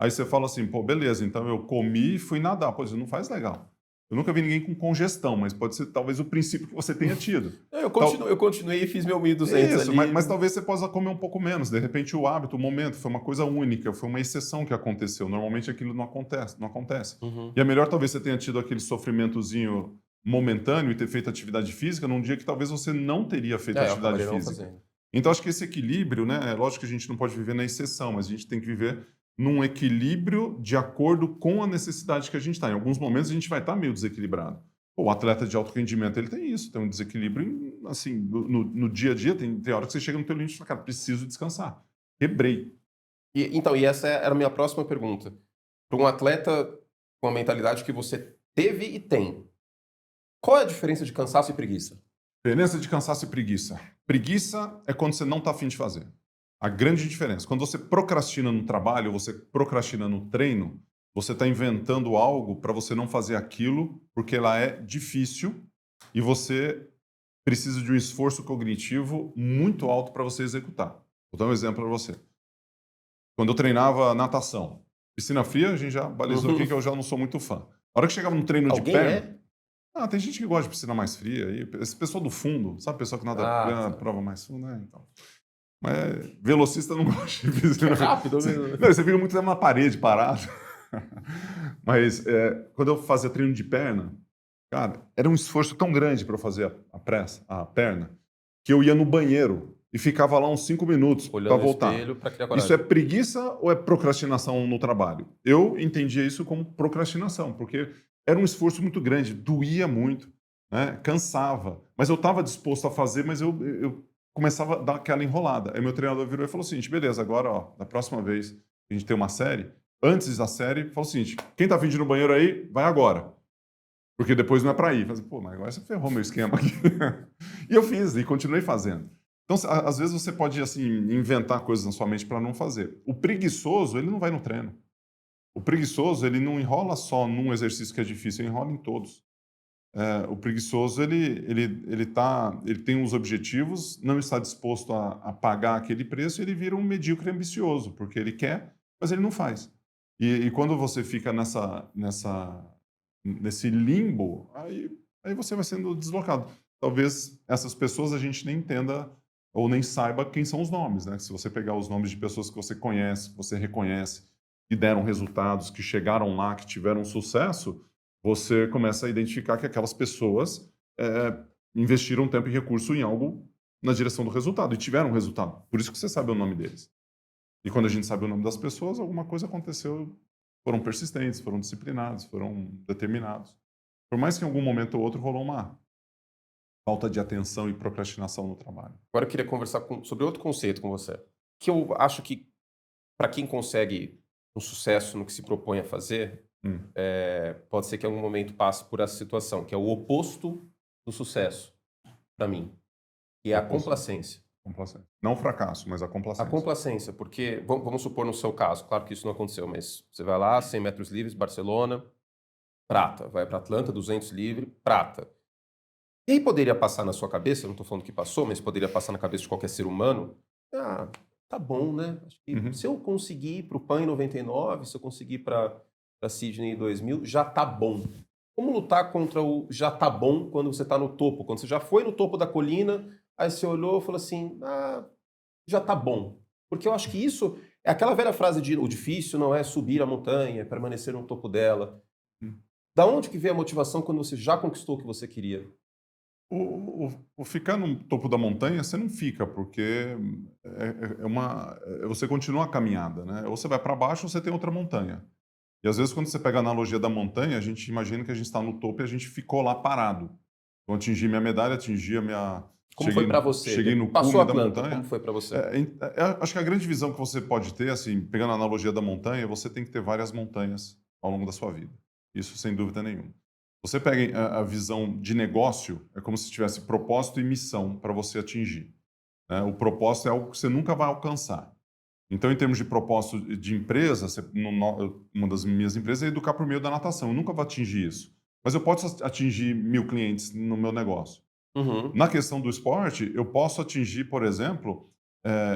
Aí você fala assim, pô, beleza, então eu comi e fui nadar. Pô, isso não faz legal. Eu nunca vi ninguém com congestão, mas pode ser talvez o princípio que você tenha tido. Eu continuei e fiz meu 1.200 isso, ali. mas talvez você possa comer um pouco menos. De repente o hábito, o momento, foi uma coisa única, foi uma exceção que aconteceu. Normalmente aquilo não acontece. E é melhor talvez você tenha tido aquele sofrimentozinho momentâneo e ter feito atividade física num dia que talvez você não teria feito atividade física. Então acho que esse equilíbrio, né? É lógico que a gente não pode viver na exceção, mas a gente tem que viver num equilíbrio de acordo com a necessidade que a gente está. Em alguns momentos a gente vai estar meio desequilibrado. O atleta de alto rendimento, ele tem isso, tem um desequilíbrio, assim, no dia a dia, tem hora que você chega no teu limite e fala, cara, preciso descansar. Quebrei. E essa era a minha próxima pergunta. Para um atleta com a mentalidade que você teve e tem, qual é a diferença de cansaço e preguiça? Diferença de cansaço e preguiça. Preguiça é quando você não está afim de fazer. A grande diferença. Quando você procrastina no trabalho, você procrastina no treino, você está inventando algo para você não fazer aquilo porque ela é difícil e você precisa de um esforço cognitivo muito alto para você executar. Vou dar um exemplo para você. Quando eu treinava natação, piscina fria, a gente já balizou aqui que eu já não sou muito fã. A hora que chegava no treino de perna... tem gente que gosta de piscina mais fria. Esse pessoal do fundo, sabe? Pessoal que nada prova mais fundo, né? Então... Mas velocista não gosta de piscina. É rápido mesmo. Não, você fica muito tempo na parede parado. Mas quando eu fazia treino de perna, cara, era um esforço tão grande para eu fazer a perna, que eu ia no banheiro e ficava lá uns 5 minutos para voltar. Isso é preguiça ou é procrastinação no trabalho? Eu entendia isso como procrastinação, porque era um esforço muito grande, doía muito, né? Cansava. Mas eu estava disposto a fazer, mas eu começava a dar aquela enrolada. Aí meu treinador virou e falou o seguinte, beleza, agora, ó, da próxima vez que a gente tem uma série, antes da série, falou o seguinte, quem tá vindo no banheiro aí, vai agora. Porque depois não é pra ir. Eu falei, pô, mas agora você ferrou meu esquema aqui. E eu fiz, e continuei fazendo. Então, às vezes você pode, assim, inventar coisas na sua mente para não fazer. O preguiçoso, ele não vai no treino. O preguiçoso, ele não enrola só num exercício que é difícil, ele enrola em todos. O preguiçoso, ele tem uns objetivos, não está disposto a pagar aquele preço, ele vira um medíocre ambicioso, porque ele quer, mas ele não faz. E quando você fica nesse limbo, aí você vai sendo deslocado. Talvez essas pessoas a gente nem entenda ou nem saiba quem são os nomes, né? Se você pegar os nomes de pessoas que você conhece, que você reconhece, que deram resultados, que chegaram lá, que tiveram sucesso, você começa a identificar que aquelas pessoas investiram tempo e recurso em algo na direção do resultado e tiveram resultado. Por isso que você sabe o nome deles. E quando a gente sabe o nome das pessoas, alguma coisa aconteceu, foram persistentes, foram disciplinados, foram determinados. Por mais que em algum momento ou outro rolou uma falta de atenção e procrastinação no trabalho. Agora eu queria conversar sobre outro conceito com você, que eu acho que para quem consegue um sucesso no que se propõe a fazer, pode ser que em algum momento passe por essa situação, que é o oposto do sucesso, para mim, que é a complacência. Complacência. Não o fracasso, mas a A complacência. complacência, porque, vamos supor no seu caso, claro que isso não aconteceu, mas você vai lá, 100 metros livres, Barcelona, prata. Vai para Atlanta, 200 livre, prata. E aí poderia passar na sua cabeça, eu não estou falando que passou, mas poderia passar na cabeça de qualquer ser humano, tá bom, né? Acho que se eu conseguir ir para o PAN em 99, se eu conseguir para Sydney em 2000, já tá bom. Como lutar contra o já tá bom quando você está no topo? Quando você já foi no topo da colina, aí você olhou e falou assim, já tá bom. Porque eu acho que isso é aquela velha frase de o difícil não é subir a montanha, é permanecer no topo dela. Da onde que vem a motivação quando você já conquistou o que você queria? O ficar no topo da montanha, você não fica, porque você continua a caminhada, né? Ou você vai para baixo ou você tem outra montanha. E às vezes, quando você pega a analogia da montanha, a gente imagina que a gente está no topo e a gente ficou lá parado. Então, atingi minha medalha, atingi a minha. Como foi para você? Cheguei no Passou cume da Atlanta, montanha. como foi para você? Acho que a grande visão que você pode ter, assim, pegando a analogia da montanha, você tem que ter várias montanhas ao longo da sua vida. Isso sem dúvida nenhuma. Você pega a visão de negócio, é como se tivesse propósito e missão para você atingir, né? O propósito é algo que você nunca vai alcançar. Então, em termos de propósito de empresa, uma das minhas empresas é educar por meio da natação. Eu nunca vou atingir isso. Mas eu posso atingir 1.000 clientes no meu negócio. Na questão do esporte, eu posso atingir, por exemplo,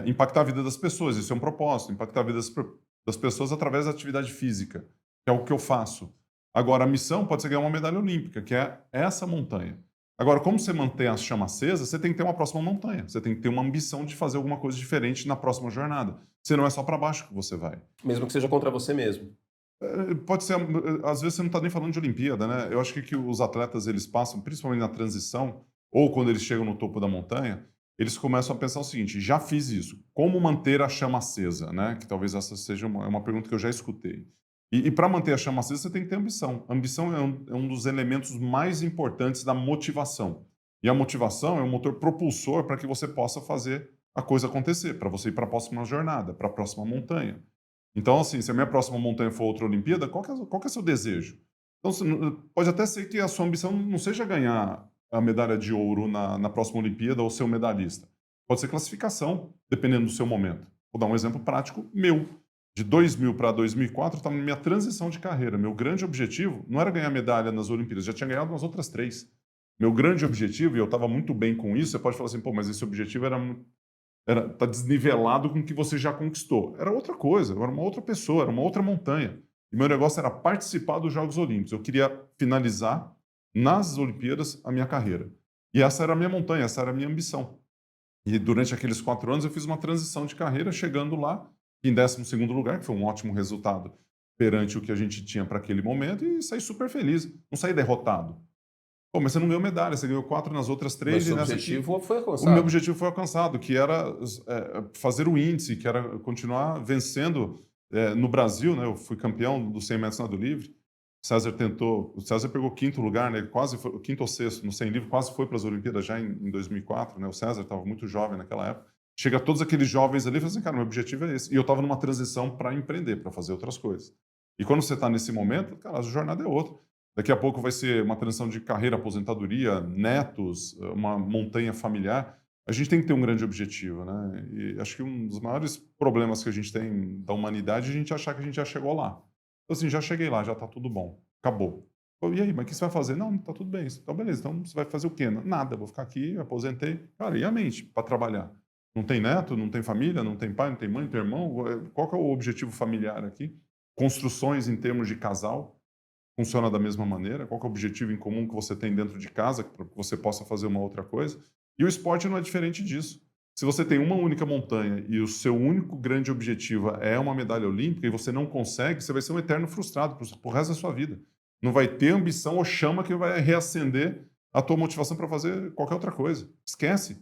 impactar a vida das pessoas. Isso é um propósito. Impactar a vida das pessoas através da atividade física, que é o que eu faço. Agora, a missão pode ser ganhar uma medalha olímpica, que é essa montanha. Agora, como você mantém a chama acesa, você tem que ter uma próxima montanha. Você tem que ter uma ambição de fazer alguma coisa diferente na próxima jornada. Você não é só para baixo que você vai. Mesmo que seja contra você mesmo. Pode ser, às vezes você não está nem falando de Olimpíada, né? Eu acho que os atletas, eles passam, principalmente na transição, ou quando eles chegam no topo da montanha, eles começam a pensar o seguinte, já fiz isso, como manter a chama acesa, né? Que talvez essa seja uma pergunta que eu já escutei. E para manter a chama acesa, você tem que ter ambição. A ambição é um dos elementos mais importantes da motivação. E a motivação é um motor propulsor para que você possa fazer a coisa acontecer, para você ir para a próxima jornada, para a próxima montanha. Então, assim, se a minha próxima montanha for outra Olimpíada, qual que é o seu desejo? Então, pode até ser que a sua ambição não seja ganhar a medalha de ouro na próxima Olimpíada ou ser um medalhista. Pode ser classificação, dependendo do seu momento. Vou dar um exemplo prático meu. De 2000 para 2004, eu estava na minha transição de carreira. Meu grande objetivo não era ganhar medalha nas Olimpíadas, já tinha ganhado nas outras 3. Meu grande objetivo, e eu estava muito bem com isso, você pode falar assim, pô, mas esse objetivo tá desnivelado com o que você já conquistou. Era outra coisa, eu era uma outra pessoa, era uma outra montanha. E meu negócio era participar dos Jogos Olímpicos. Eu queria finalizar nas Olimpíadas a minha carreira. E essa era a minha montanha, essa era a minha ambição. E durante aqueles 4 anos eu fiz uma transição de carreira, chegando lá em 12º lugar, que foi um ótimo resultado perante o que a gente tinha para aquele momento, e saí super feliz. Não saí derrotado. Pô, mas você não ganhou medalha, você ganhou 4 nas outras 3. Mas o seu objetivo foi alcançado. O meu objetivo foi alcançado, que era fazer o índice, que era continuar vencendo no Brasil, né? Eu fui campeão dos 100 metros nado livre. O César pegou 5º lugar, né? Ele quase foi, 5º ou 6º no 100 livre, quase foi para as Olimpíadas já em 2004, né? O César estava muito jovem naquela época. Chega todos aqueles jovens ali e fala assim, cara, meu objetivo é esse. E eu estava numa transição para empreender, para fazer outras coisas. E quando você está nesse momento, cara, a jornada é outra. Daqui a pouco vai ser uma transição de carreira, aposentadoria, netos, uma montanha familiar. A gente tem que ter um grande objetivo, né? E acho que um dos maiores problemas que a gente tem da humanidade é a gente achar que a gente já chegou lá. Assim, já cheguei lá, já tá tudo bom. Acabou. Eu, e aí, mas o que você vai fazer? Não, tá tudo bem. Então, beleza. Então, você vai fazer o quê? Nada, vou ficar aqui, me aposentei. Cara, e a mente para trabalhar? Não tem neto, não tem família, não tem pai, não tem mãe, não tem irmão? Qual que é o objetivo familiar aqui? Construções em termos de casal funciona da mesma maneira? Qual que é o objetivo em comum que você tem dentro de casa para que você possa fazer uma outra coisa? E o esporte não é diferente disso. Se você tem uma única montanha e o seu único grande objetivo é uma medalha olímpica e você não consegue, você vai ser um eterno frustrado pro resto da sua vida. Não vai ter ambição ou chama que vai reacender a tua motivação para fazer qualquer outra coisa. Esquece.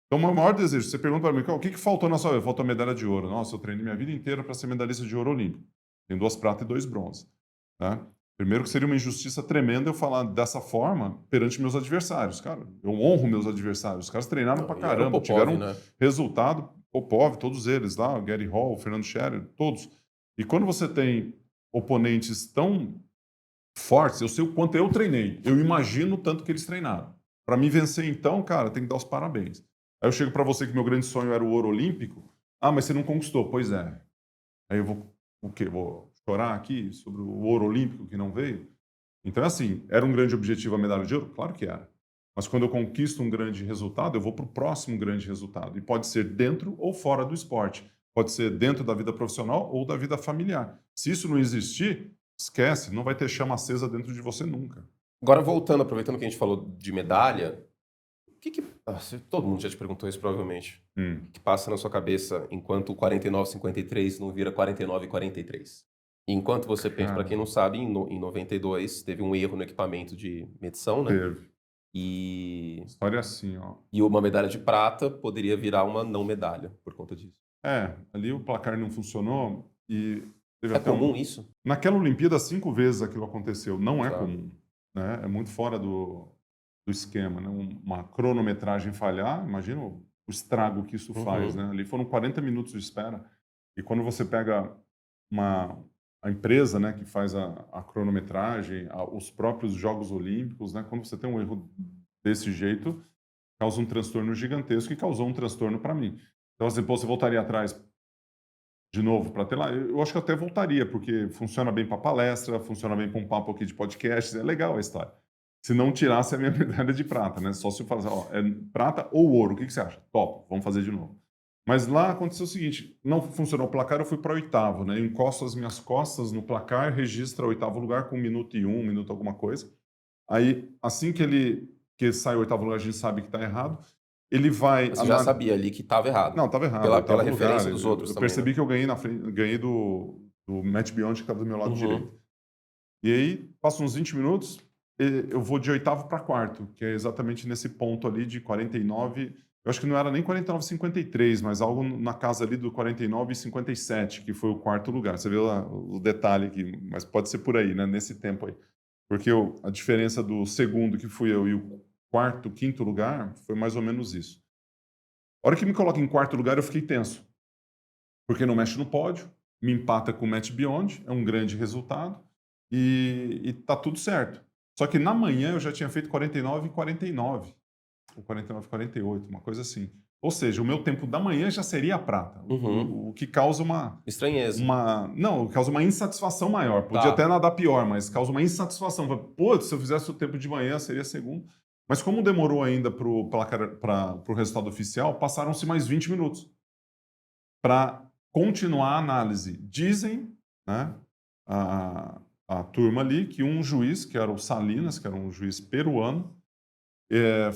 Então, o meu maior desejo, você pergunta para mim, o que que faltou na sua vida? Faltou a medalha de ouro. Nossa, eu treinei minha vida inteira para ser medalhista de ouro olímpico. Tenho 2 pratas e 2 bronze. Tá? Primeiro que seria uma injustiça tremenda eu falar dessa forma perante meus adversários. Cara, eu honro meus adversários. Os caras treinaram pra E era o caramba, Popov, tiveram né? resultado. Popov, todos eles lá, o Gary Hall, o Fernando Scherer, todos. E quando você tem oponentes tão fortes, eu sei o quanto eu treinei. Eu imagino o tanto que eles treinaram. Para me vencer, então, cara, tem que dar os parabéns. Aí eu chego para você que meu grande sonho era o ouro olímpico. Ah, mas você não conquistou. Pois é. Aí eu vou, o quê? Vou chorar aqui sobre o ouro olímpico que não veio? Então, é assim, era um grande objetivo a medalha de ouro? Claro que era. Mas quando eu conquisto um grande resultado, eu vou para o próximo grande resultado. E pode ser dentro ou fora do esporte. Pode ser dentro da vida profissional ou da vida familiar. Se isso não existir, esquece, não vai ter chama acesa dentro de você nunca. Agora, voltando, aproveitando que a gente falou de medalha, o que que... todo mundo já te perguntou isso, provavelmente. O que passa na sua cabeça enquanto o 49,53 não vira 49,43? Enquanto você pensa, para quem não sabe, em 92 teve um erro no equipamento de medição, né? Teve. E, A história é assim, ó. e uma medalha de prata poderia virar uma não medalha por conta disso. Ali o placar não funcionou e teve É até comum isso? Naquela Olimpíada, 5 vezes aquilo aconteceu. Não é Tá. comum, né? É muito fora do esquema, né? Uma cronometragem falhar, imagina o estrago que isso faz, né? Ali foram 40 minutos de espera. E quando você pega uma a empresa, né, que faz a cronometragem, os próprios Jogos Olímpicos, né? Quando você tem um erro desse jeito, causa um transtorno gigantesco e causou um transtorno para mim. Então, assim, pô, você voltaria atrás de novo para ter lá? Eu acho que eu até voltaria, porque funciona bem para palestra, funciona bem para um papo aqui de podcast, é legal a história. Se não tirasse a minha medalha de prata, né? Só se eu falasse, ó, é prata ou ouro, o que que você acha? Top, vamos fazer de novo. Mas lá aconteceu o seguinte, não funcionou o placar, eu fui para oitavo, né? Eu encosto as minhas costas no placar, registra oitavo lugar com 1 minuto e 1, 1 minuto alguma coisa. Aí, assim que sai o oitavo lugar, a gente sabe que está errado. Ele vai... Você já sabia ali que estava errado. Não, estava errado. Pela Oitavo referência lugar. dos outros Eu também, percebi né? que eu ganhei na frente, ganhei do Matt Beyond, que estava do meu lado direito. E aí, passa uns 20 minutos, eu vou de oitavo para quarto, que é exatamente nesse ponto ali de 49. Eu acho que não era nem 49,53, mas algo na casa ali do 49,57, que foi o quarto lugar. Você vê lá o detalhe aqui, mas pode ser por aí, né? Nesse tempo aí. Porque a diferença do segundo, que fui eu, e o quarto, quinto lugar, foi mais ou menos isso. A hora que me coloca em quarto lugar, eu fiquei tenso. Porque não mexe no pódio, me empata com o Match Beyond, é um grande resultado, e tá tudo certo. Só que na manhã eu já tinha feito 49 e 49, ou 49 e 48, uma coisa assim. Ou seja, o meu tempo da manhã já seria a prata, o que causa Estranheza. não, causa uma insatisfação maior. Podia Tá. até nadar pior, mas causa uma insatisfação. Pô, se eu fizesse o tempo de manhã, seria segundo. Mas como demorou ainda para o resultado oficial, passaram-se mais 20 minutos para continuar a análise. Dizem, né, a turma ali, que um juiz, que era o Salinas, que era um juiz peruano,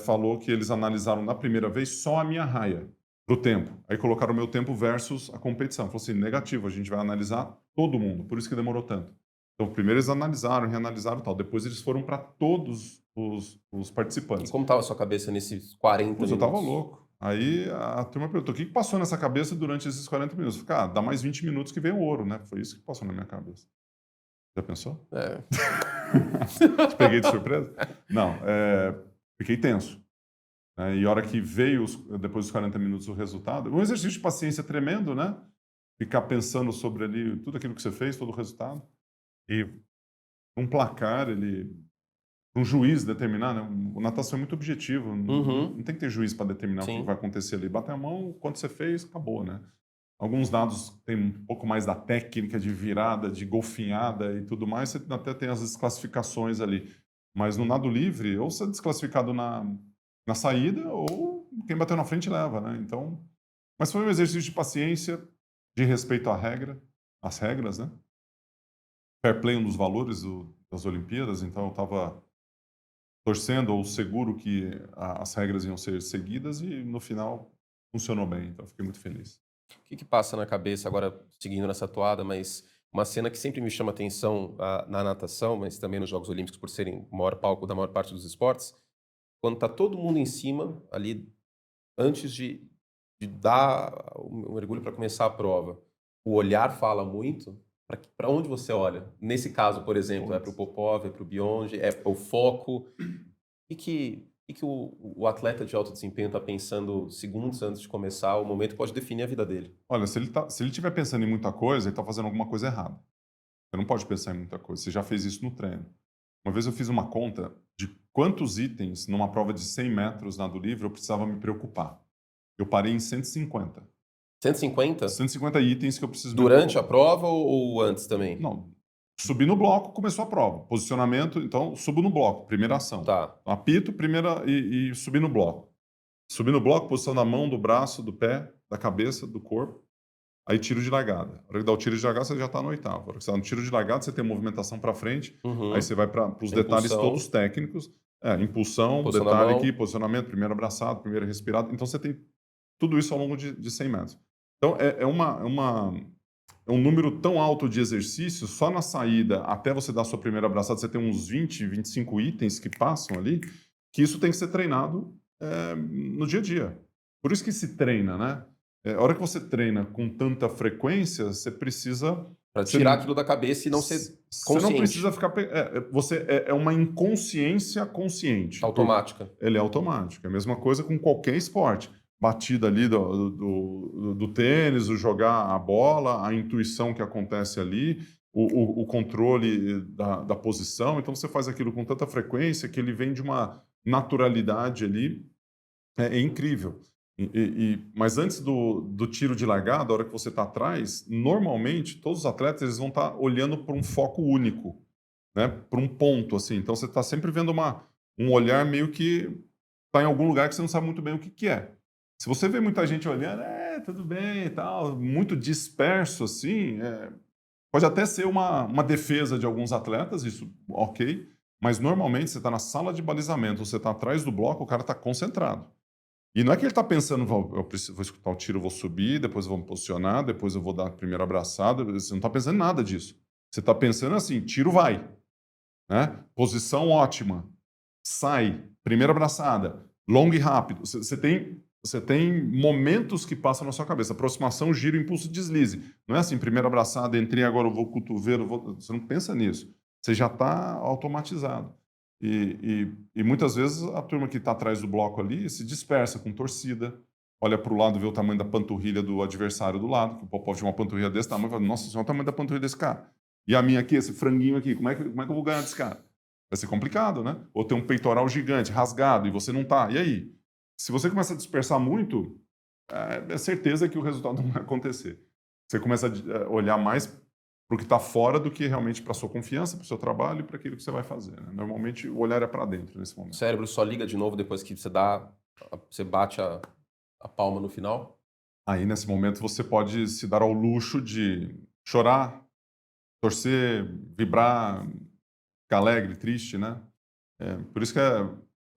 falou que eles analisaram na primeira vez só a minha raia do tempo. Aí colocaram o meu tempo versus a competição. Falou assim, negativo, a gente vai analisar todo mundo, por isso que demorou tanto. Então, primeiro eles analisaram, reanalisaram e tal. Depois eles foram para todos os E participantes. como estava a sua cabeça nesses 40 Pois eu minutos? tava louco. Aí a turma perguntou, o que passou nessa cabeça durante esses 40 minutos? Eu falei, dá mais 20 minutos que vem o ouro, né? Foi isso que passou na minha cabeça. Já pensou? É. Te peguei de surpresa? Não, fiquei tenso. E a hora que veio, depois dos 40 minutos, o resultado, um exercício de paciência tremendo, né? Ficar pensando sobre ali tudo aquilo que você fez, todo o resultado. E um placar, um juiz determinar, né? O natação é muito objetivo, não tem que ter juiz para determinar o que Sim. vai acontecer ali. Bater a mão, quanto você fez, acabou, né? Alguns dados têm um pouco mais da técnica de virada, de golfinhada e tudo mais, você até tem as desclassificações ali. Mas no nado livre, ou você é desclassificado na saída, ou quem bateu na frente leva, né? Então, mas foi um exercício de paciência, de respeito à regra, às regras, né? Fair play é um dos valores das Olimpíadas, então eu estava torcendo ou seguro que as regras iam ser seguidas e no final funcionou bem, então eu fiquei muito feliz. O que passa na cabeça, agora seguindo nessa toada, mas uma cena que sempre me chama atenção na natação, mas também nos Jogos Olímpicos, por serem o maior palco da maior parte dos esportes, quando tá todo mundo em cima, ali, antes de dar o mergulho para começar a prova, o olhar fala muito. Para onde você olha? Nesse caso, por exemplo, é para o Putz. Popov, é para o Bionde, é o foco. E que o atleta de alto desempenho está pensando segundos antes de começar, o momento que pode definir a vida dele. Olha, se ele estiver pensando em muita coisa, ele está fazendo alguma coisa errada. Você não pode pensar em muita coisa. Você já fez isso no treino. Uma vez eu fiz uma conta de quantos itens numa prova de 100 metros nado livre eu precisava me preocupar. Eu parei em 150. 150? 150 itens que eu preciso me Durante a preocupar. prova ou antes também? Não, subi no bloco, começou a prova. Posicionamento, então subo no bloco, primeira ação. Tá. Apito, primeira e subi no bloco. Subi no bloco, posição da mão, do braço, do pé, da cabeça, do corpo. Aí tiro de largada. A hora que dá o tiro de largada, você já está no oitavo. A hora que você está no tiro de largada, você tem a movimentação para frente. Aí Uhum. você vai para os detalhes Impulsão. todos técnicos. Impulsão, Posição da detalhe mão. aqui, posicionamento, primeiro abraçado, primeiro respirado. Então você tem tudo isso ao longo de 100 metros. Então é um número tão alto de exercícios, só na saída, até você dar a sua primeira abraçada, você tem uns 20, 25 itens que passam ali, que isso tem que ser treinado no dia a dia. Por isso que se treina, né? A hora que você treina com tanta frequência, você precisa... Para Você tirar não, aquilo da cabeça e não ser você não consciente. precisa ficar... É uma inconsciência consciente. Automática. Ele é automático. É a mesma coisa com qualquer esporte. Batida ali do tênis, o jogar a bola, a intuição que acontece ali, o controle da posição. Então você faz aquilo com tanta frequência que ele vem de uma naturalidade ali. É incrível. Mas antes do tiro de largada, a hora que você está atrás, normalmente todos os atletas eles vão estar olhando para um foco único, né? Para um ponto assim. Então você está sempre vendo um olhar meio que está em algum lugar que você não sabe muito bem o que é. Se você vê muita gente olhando, tudo bem e tal, muito disperso assim, pode até ser uma defesa de alguns atletas, isso ok, mas normalmente você está na sala de balizamento, você está atrás do bloco, o cara está concentrado. E não é que ele está pensando, vou escutar o tiro, vou subir, depois eu vou me posicionar, depois eu vou dar a primeira abraçada, você não está pensando em nada disso. Você está pensando assim, tiro vai, né? Posição ótima, sai, primeira abraçada, longo e rápido. Você tem momentos que passam na sua cabeça. Aproximação, giro, impulso, deslize. Não é assim, primeira abraçada, entrei, agora eu vou cotovelo. Você não pensa nisso. Você já está automatizado. E muitas vezes a turma que está atrás do bloco ali se dispersa com torcida, olha para o lado, vê o tamanho da panturrilha do adversário do lado, que o Popov tinha uma panturrilha desse tamanho, fala, nossa senhora, o tamanho da panturrilha desse cara. E a minha aqui, esse franguinho aqui, como é que eu vou ganhar desse cara? Vai ser complicado, né? Ou tem um peitoral gigante, rasgado, e você não tá. E aí? Se você começa a dispersar muito, é certeza que o resultado não vai acontecer. Você começa a olhar mais para o que está fora do que realmente para a sua confiança, para o seu trabalho e para aquilo que você vai fazer. Né? Normalmente, o olhar é para dentro nesse O momento. cérebro só liga de novo depois que você bate a palma no final. Aí, nesse momento, você pode se dar ao luxo de chorar, torcer, vibrar, ficar alegre, triste, né? Por isso que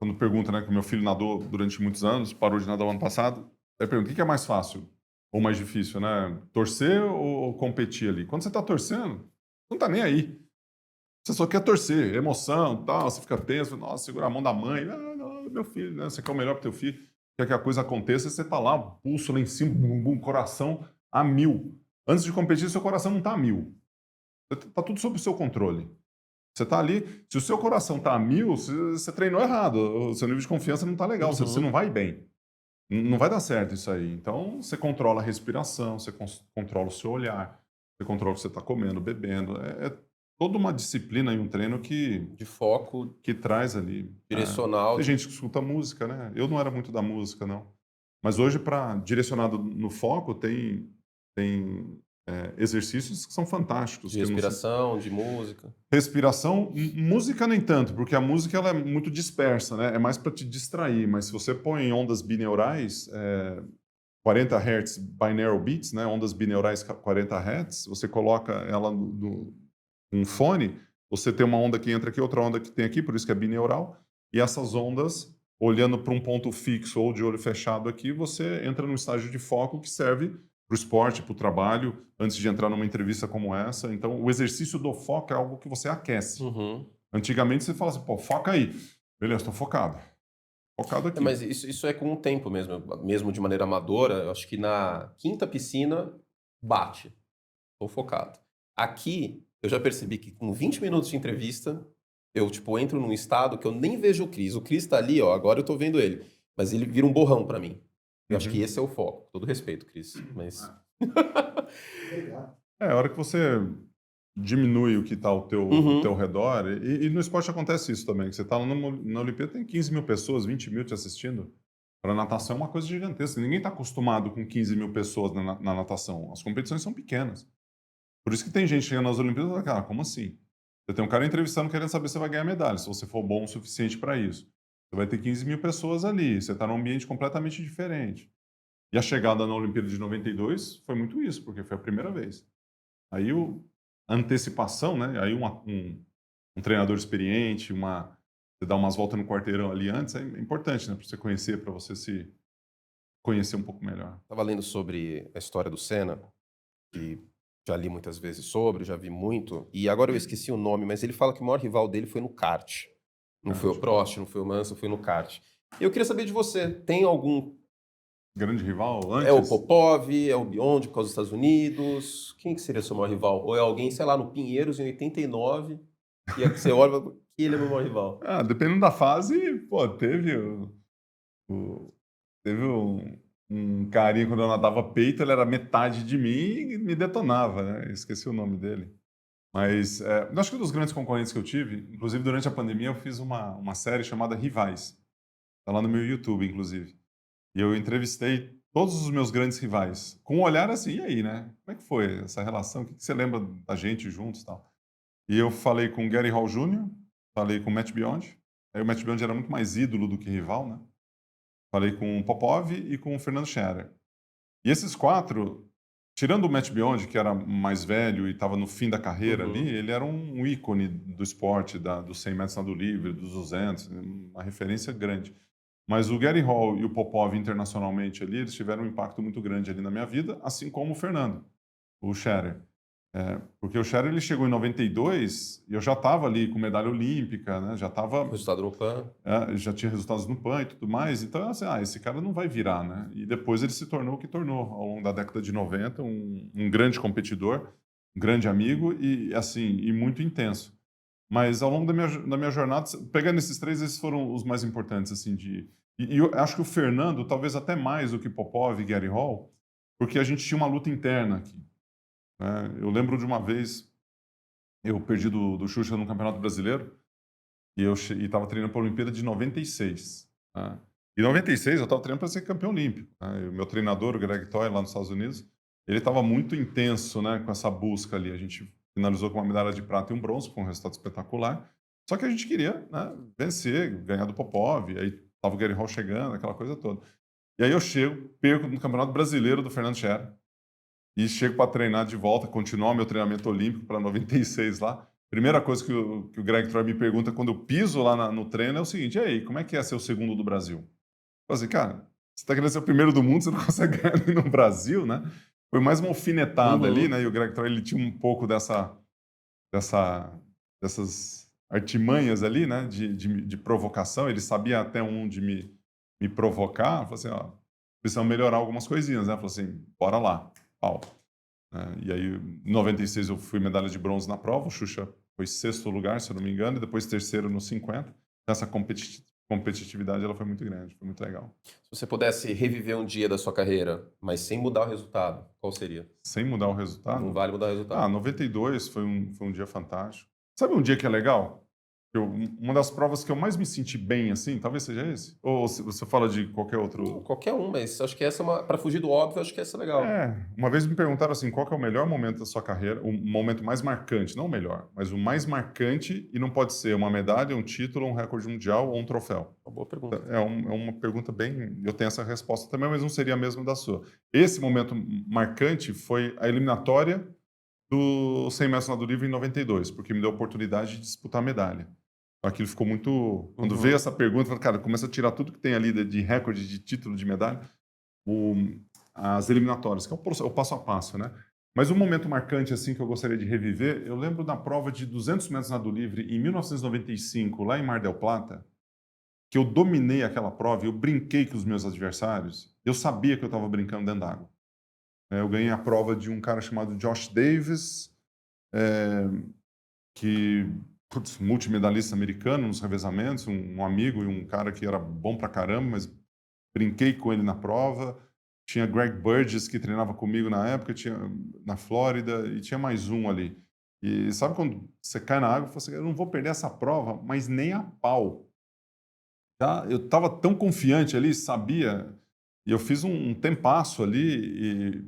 quando pergunta, né, que o meu filho nadou durante muitos anos, parou de nadar o ano passado, aí pergunta, o que é mais fácil ou mais difícil, né? Torcer ou competir ali? Quando você está torcendo, não está nem aí. Você só quer torcer, emoção, tal, você fica tenso, nossa, segura a mão da mãe, não, meu filho, né? Você quer o melhor para teu filho, quer que a coisa aconteça, você está lá, pulso lá em cima, bum, bum, coração a 1000. Antes de competir, seu coração não está a 1000. Está tudo sob o seu controle. Você está ali, se o seu coração está a 1000, você treinou errado, o seu nível de confiança não está legal, você Uhum. não vai bem. Não vai dar certo isso aí. Então, você controla a respiração, você controla o seu olhar, você controla o que você está comendo, bebendo. É toda uma disciplina e um treino De foco, que traz ali. direcional. Tem gente que escuta música, né? Eu não era muito da música, não. Mas hoje, para direcionado no foco, tem tem exercícios que são fantásticos. De Que não se- respiração, de música. Respiração, música nem tanto, porque a música ela é muito dispersa, né? É mais para te distrair, mas se você põe em ondas bineurais, 40 Hz binaural beats, né? Ondas bineurais 40 Hz, você coloca ela num fone, você tem uma onda que entra aqui, outra onda que tem aqui, por isso que é bineural, e essas ondas, olhando para um ponto fixo ou de olho fechado aqui, você entra num estágio de foco que serve para o esporte, para o trabalho, antes de entrar numa entrevista como essa. Então, o exercício do foco é algo que você aquece. Uhum. Antigamente, você fala assim, pô, foca aí. Beleza, estou focado. Focado aqui. Mas isso é com o tempo mesmo de maneira amadora. Eu acho que na quinta piscina bate. Tô focado. Aqui, eu já percebi que com 20 minutos de entrevista, eu, tipo, entro num estado que eu nem vejo o Cris. O Cris tá ali, ó, agora eu tô vendo ele. Mas ele vira um borrão pra mim. Eu acho que esse é o foco. Com todo respeito, Cris. Mas. A hora que você diminui o que está ao teu redor, e no esporte acontece isso também, que você está lá na Olimpíada, tem 15 mil pessoas, 20 mil te assistindo. Para natação é uma coisa gigantesca. Ninguém está acostumado com 15 mil pessoas na natação. As competições são pequenas. Por isso que tem gente chegando nas Olimpíadas e fala, cara, como assim? Você tem um cara entrevistando querendo saber se você vai ganhar medalha, se você for bom o suficiente para isso. Você vai ter 15 mil pessoas ali, você está num ambiente completamente diferente. E a chegada na Olimpíada de 92 foi muito isso, porque foi a primeira vez. Aí a antecipação, né? Aí um treinador experiente, você dá umas voltas no quarteirão ali antes, é importante, né? Para você conhecer, para você se conhecer um pouco melhor. Tava lendo sobre a história do Senna, que já li muitas vezes sobre, já vi muito, e agora eu esqueci o nome, mas ele fala que o maior rival dele foi no kart. Não foi o Prost, não foi o Mansell, foi no kart. Eu queria saber de você, tem algum... Grande rival É o antes? Popov, é o Biondi por causa dos Estados Unidos? Quem que seria seu maior rival? Ou é alguém, sei lá, no Pinheiros em 89, que você olha e fala, que ele é meu maior rival? Dependendo da fase, pô, teve um carinha quando eu nadava peito, ele era metade de mim e me detonava, né? Esqueci o nome dele. Mas eu acho que um dos grandes concorrentes que eu tive, inclusive durante a pandemia, eu fiz uma série chamada Rivais. Está lá no meu YouTube, inclusive. E eu entrevistei todos os meus grandes rivais, com um olhar assim, e aí, né? Como é que foi essa relação? O que você lembra da gente juntos e tal? E eu falei com o Gary Hall Jr., falei com o Matt Biondi. Aí o Matt Biondi era muito mais ídolo do que rival, né? Falei com o Popov e com o Fernando Scherer. E esses quatro, tirando o Matt Biondi, que era mais velho e estava no fim da carreira ali, ele era um ícone do esporte, dos 100 metros nado livre, dos 200, uma referência grande. Mas o Gary Hall e o Popov internacionalmente ali, eles tiveram um impacto muito grande ali na minha vida, assim como o Fernando, o Scherer. Porque o Scherer ele chegou em 92 e eu já estava ali com medalha olímpica, né? Já estava... Resultado no PAN. já tinha resultados no PAN e tudo mais. Então, assim, esse cara não vai virar, né? E depois ele se tornou o que tornou, ao longo da década de 90, um grande competidor, um grande amigo e, assim, e muito intenso. Mas ao longo da minha jornada, pegando esses três, esses foram os mais importantes, assim, e eu acho que o Fernando, talvez até mais do que Popov e Gary Hall, porque a gente tinha uma luta interna aqui, né? Eu lembro de uma vez, eu perdi do Xuxa no Campeonato Brasileiro, e eu estava treinando para a Olimpíada de 96. Né? Em 96, eu estava treinando para ser campeão olímpico. Né? O meu treinador, o Greg Toy, lá nos Estados Unidos, ele estava muito intenso, né, com essa busca ali. A gente finalizou com uma medalha de prata e um bronze, com um resultado espetacular. Só que a gente queria, né, vencer, ganhar do Popov. E aí estava o Gary Hall chegando, aquela coisa toda. E aí eu perco no Campeonato Brasileiro do Fernando Scherer. E chego para treinar de volta, continuar meu treinamento olímpico para 96 lá. Primeira coisa que o Greg Troy me pergunta quando eu piso lá no treino é o seguinte: e aí, como é que é ser o segundo do Brasil? Eu falei assim, cara, você está querendo ser o primeiro do mundo, você não consegue ganhar nem no Brasil, né? Foi mais uma alfinetada ali, né? E o Greg Troy ele tinha um pouco dessas artimanhas ali, né? De provocação. Ele sabia até onde me provocar. Eu falei assim, ó, precisamos melhorar algumas coisinhas, né? Eu falei assim, bora lá, pau. E aí, em 96, eu fui medalha de bronze na prova. O Xuxa foi sexto lugar, se eu não me engano, e depois terceiro no 50. Essa competitividade ela foi muito grande, foi muito legal. Se você pudesse reviver um dia da sua carreira, mas sem mudar o resultado, qual seria? Sem mudar o resultado? Não vale mudar o resultado. 92 foi um dia fantástico. Sabe um dia que é legal? Uma das provas que eu mais me senti bem, assim, talvez seja esse? Ou você fala de qualquer outro? Qualquer um, mas acho que essa é uma. Pra fugir do óbvio, acho que essa é legal. Uma vez me perguntaram assim, qual que é o melhor momento da sua carreira, o momento mais marcante, não o melhor, mas o mais marcante, e não pode ser uma medalha, um título, um recorde mundial ou um troféu. Uma boa pergunta. É uma pergunta bem... Eu tenho essa resposta também, mas não seria a mesma da sua. Esse momento marcante foi a eliminatória do 100 metros nado livre em 92, porque me deu a oportunidade de disputar a medalha. Aquilo ficou muito... Quando veio essa pergunta, eu falei, cara, começa a tirar tudo que tem ali de recorde, de título, de medalha, as eliminatórias, que é o passo a passo, né? Mas um momento marcante, assim, que eu gostaria de reviver, eu lembro da prova de 200 metros nado livre em 1995, lá em Mar del Plata, que eu dominei aquela prova, eu brinquei com os meus adversários, eu sabia que eu estava brincando dentro d'água. Eu ganhei a prova de um cara chamado Josh Davis, que, multimedalista americano nos revezamentos, um amigo e um cara que era bom pra caramba, mas brinquei com ele na prova. Tinha Greg Burgess, que treinava comigo na época, tinha na Flórida, e tinha mais um ali. E sabe quando você cai na água e fala assim, eu não vou perder essa prova, mas nem a pau. Tá? Eu estava tão confiante ali, sabia, e eu fiz um tempasso ali,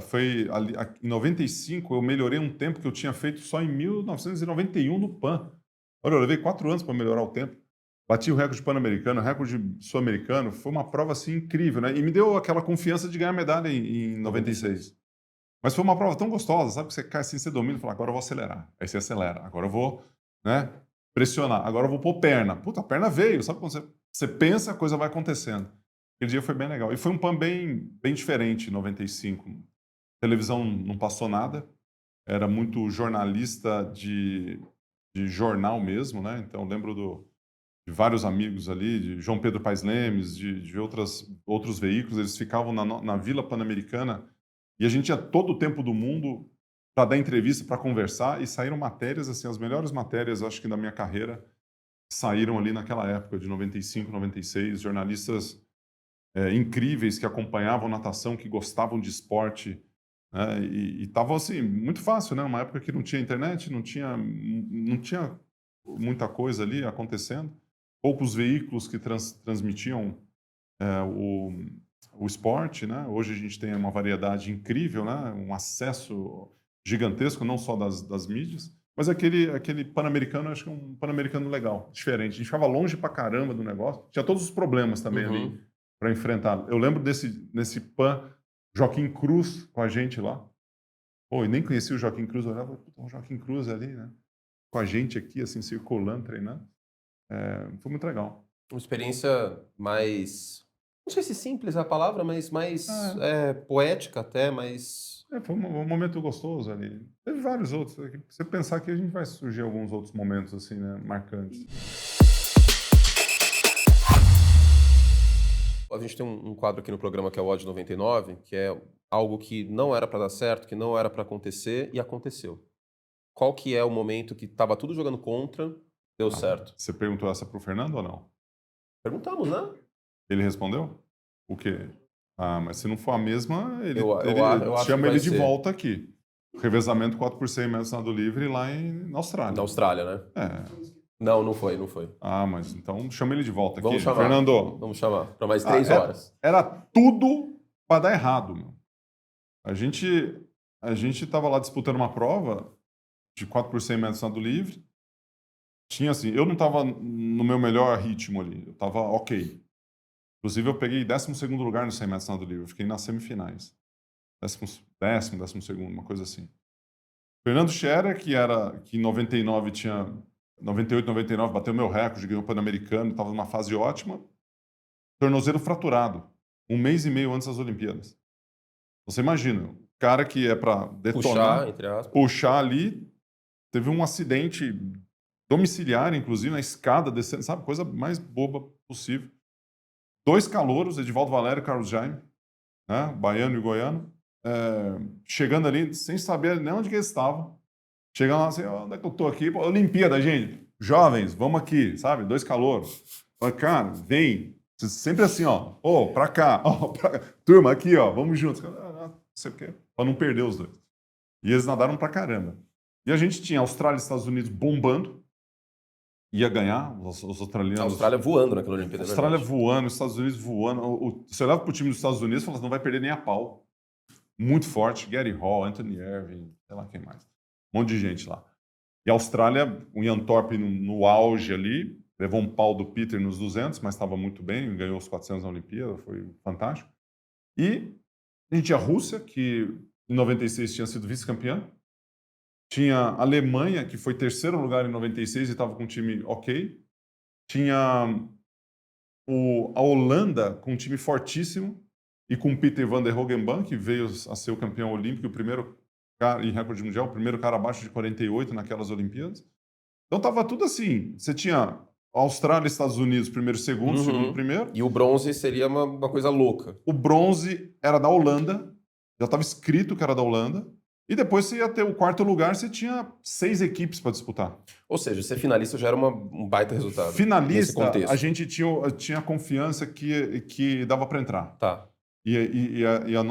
foi ali, em 95 eu melhorei um tempo que eu tinha feito só em 1991 no PAN. Olha, eu levei 4 anos para melhorar o tempo. Bati o recorde pan-americano, recorde sul-americano, foi uma prova assim incrível, né? E me deu aquela confiança de ganhar medalha em 96. Mas foi uma prova tão gostosa, sabe? Que você cai assim, você domina e fala, agora eu vou acelerar. Aí você acelera, agora eu vou, né, pressionar, agora eu vou pôr perna. Puta, a perna veio, sabe quando você pensa, a coisa vai acontecendo. Aquele dia foi bem legal. E foi um PAN bem diferente em 95. A televisão não passou nada, era muito jornalista de jornal mesmo, né? Então eu lembro de vários amigos ali, de João Pedro Paes Lemes, de outros veículos, eles ficavam na Vila Pan-Americana e a gente tinha todo o tempo do mundo para dar entrevista, para conversar, e saíram matérias, assim, as melhores matérias, acho que da minha carreira, saíram ali naquela época, de 95, 96, jornalistas incríveis que acompanhavam natação, que gostavam de esporte, né? E estavam, assim, muito fácil, né? Uma época que não tinha internet, não tinha muita coisa ali acontecendo, poucos veículos que transmitiam o esporte, né? Hoje a gente tem uma variedade incrível, né? Um acesso gigantesco, não só das mídias, mas aquele Pan-Americano, acho que é um Pan-Americano legal, diferente. A gente ficava longe pra caramba do negócio, tinha todos os problemas também ali para enfrentar. Eu lembro nesse Pan, Joaquim Cruz com a gente lá. Pô, e nem conhecia o Joaquim Cruz, eu olhava, o Joaquim Cruz ali, né? Com a gente aqui, assim, circulando, treinando. Foi muito legal. Uma experiência mais. Não sei se simples é a palavra, mas mais poética até, mais. Foi um momento gostoso ali. Teve vários outros. Se você pensar que a gente vai surgir alguns outros momentos, assim, né? Marcantes. A gente tem um quadro aqui no programa que é o Odd 99, que é algo que não era pra dar certo, que não era pra acontecer e aconteceu. Qual que é o momento que tava tudo jogando contra, deu certo? Você perguntou essa pro Fernando ou não? Perguntamos, né? Ele respondeu? O quê? Mas se não for a mesma, ele Eu acho chama que vai ele de ser. volta aqui. Revezamento 4 por 100 metros nado livre lá na Austrália. Na Austrália, né? Não, não foi. Mas então chama ele de volta aqui. Vamos chamar. Fernando. Vamos chamar. Para mais 3 horas. Era tudo para dar errado, meu. A gente estava lá disputando uma prova de 4 por 100 metros nado livre. Tinha assim, eu não estava no meu melhor ritmo ali. Eu estava ok. Inclusive, eu peguei 12º lugar no 100 metros nado livre. Eu fiquei nas semifinais. 12º, uma coisa assim. Fernando Scherer, que em 99 tinha... 98, 99, bateu meu recorde, ganhou o Pan-Americano, estava numa fase ótima. Tornozelo fraturado. 1 mês e meio antes das Olimpíadas. Você imagina, o cara que é para detonar, Puxar, entre aspas. puxar ali, teve um acidente domiciliar, inclusive, na escada, descendo, sabe? Coisa mais boba possível. 2 calouros, Edivaldo Valério e Carlos Jaime, né? Baiano e goiano, chegando ali, sem saber nem onde que eles estavam. Chegando lá assim, onde é que eu tô aqui? Pô, Olimpíada, gente. Jovens, vamos aqui, sabe? 2 calouros. Falei, cara, vem. Sempre assim, ó. Pra cá. Pra cá. Turma, aqui, ó. Vamos juntos. Não sei o quê. Pra não perder os 2. E eles nadaram pra caramba. E a gente tinha Austrália e Estados Unidos bombando. ia ganhar, os A australianos... Austrália voando naquela Olimpíada, A Austrália verdade. voando, os Estados Unidos voando. Você olhava para o time dos Estados Unidos e falava, não vai perder nem a pau. Muito forte, Gary Hall, Anthony Irving, sei lá quem mais. Um monte de gente lá. E a Austrália, o Ian Thorpe no auge ali, levou um pau do Peter nos 200, mas estava muito bem, ganhou os 400 na Olimpíada, foi fantástico. E a gente tinha a Rússia, que em 96 tinha sido vice-campeã. Tinha a Alemanha, que foi terceiro lugar em 96 e estava com um time ok. Tinha a Holanda, com um time fortíssimo, e com Peter van der Hogenband, que veio a ser o campeão olímpico, o primeiro cara em recorde mundial, o primeiro cara abaixo de 48 naquelas Olimpíadas. Então estava tudo assim. Você tinha Austrália e Estados Unidos, primeiro, segundo, primeiro. E o bronze seria uma coisa louca. O bronze era da Holanda, já estava escrito que era da Holanda. E depois você ia ter o quarto lugar, você tinha 6 equipes para disputar. Ou seja, ser finalista já era um baita resultado. Nesse Finalista, contexto. a gente tinha confiança que dava para entrar. Tá.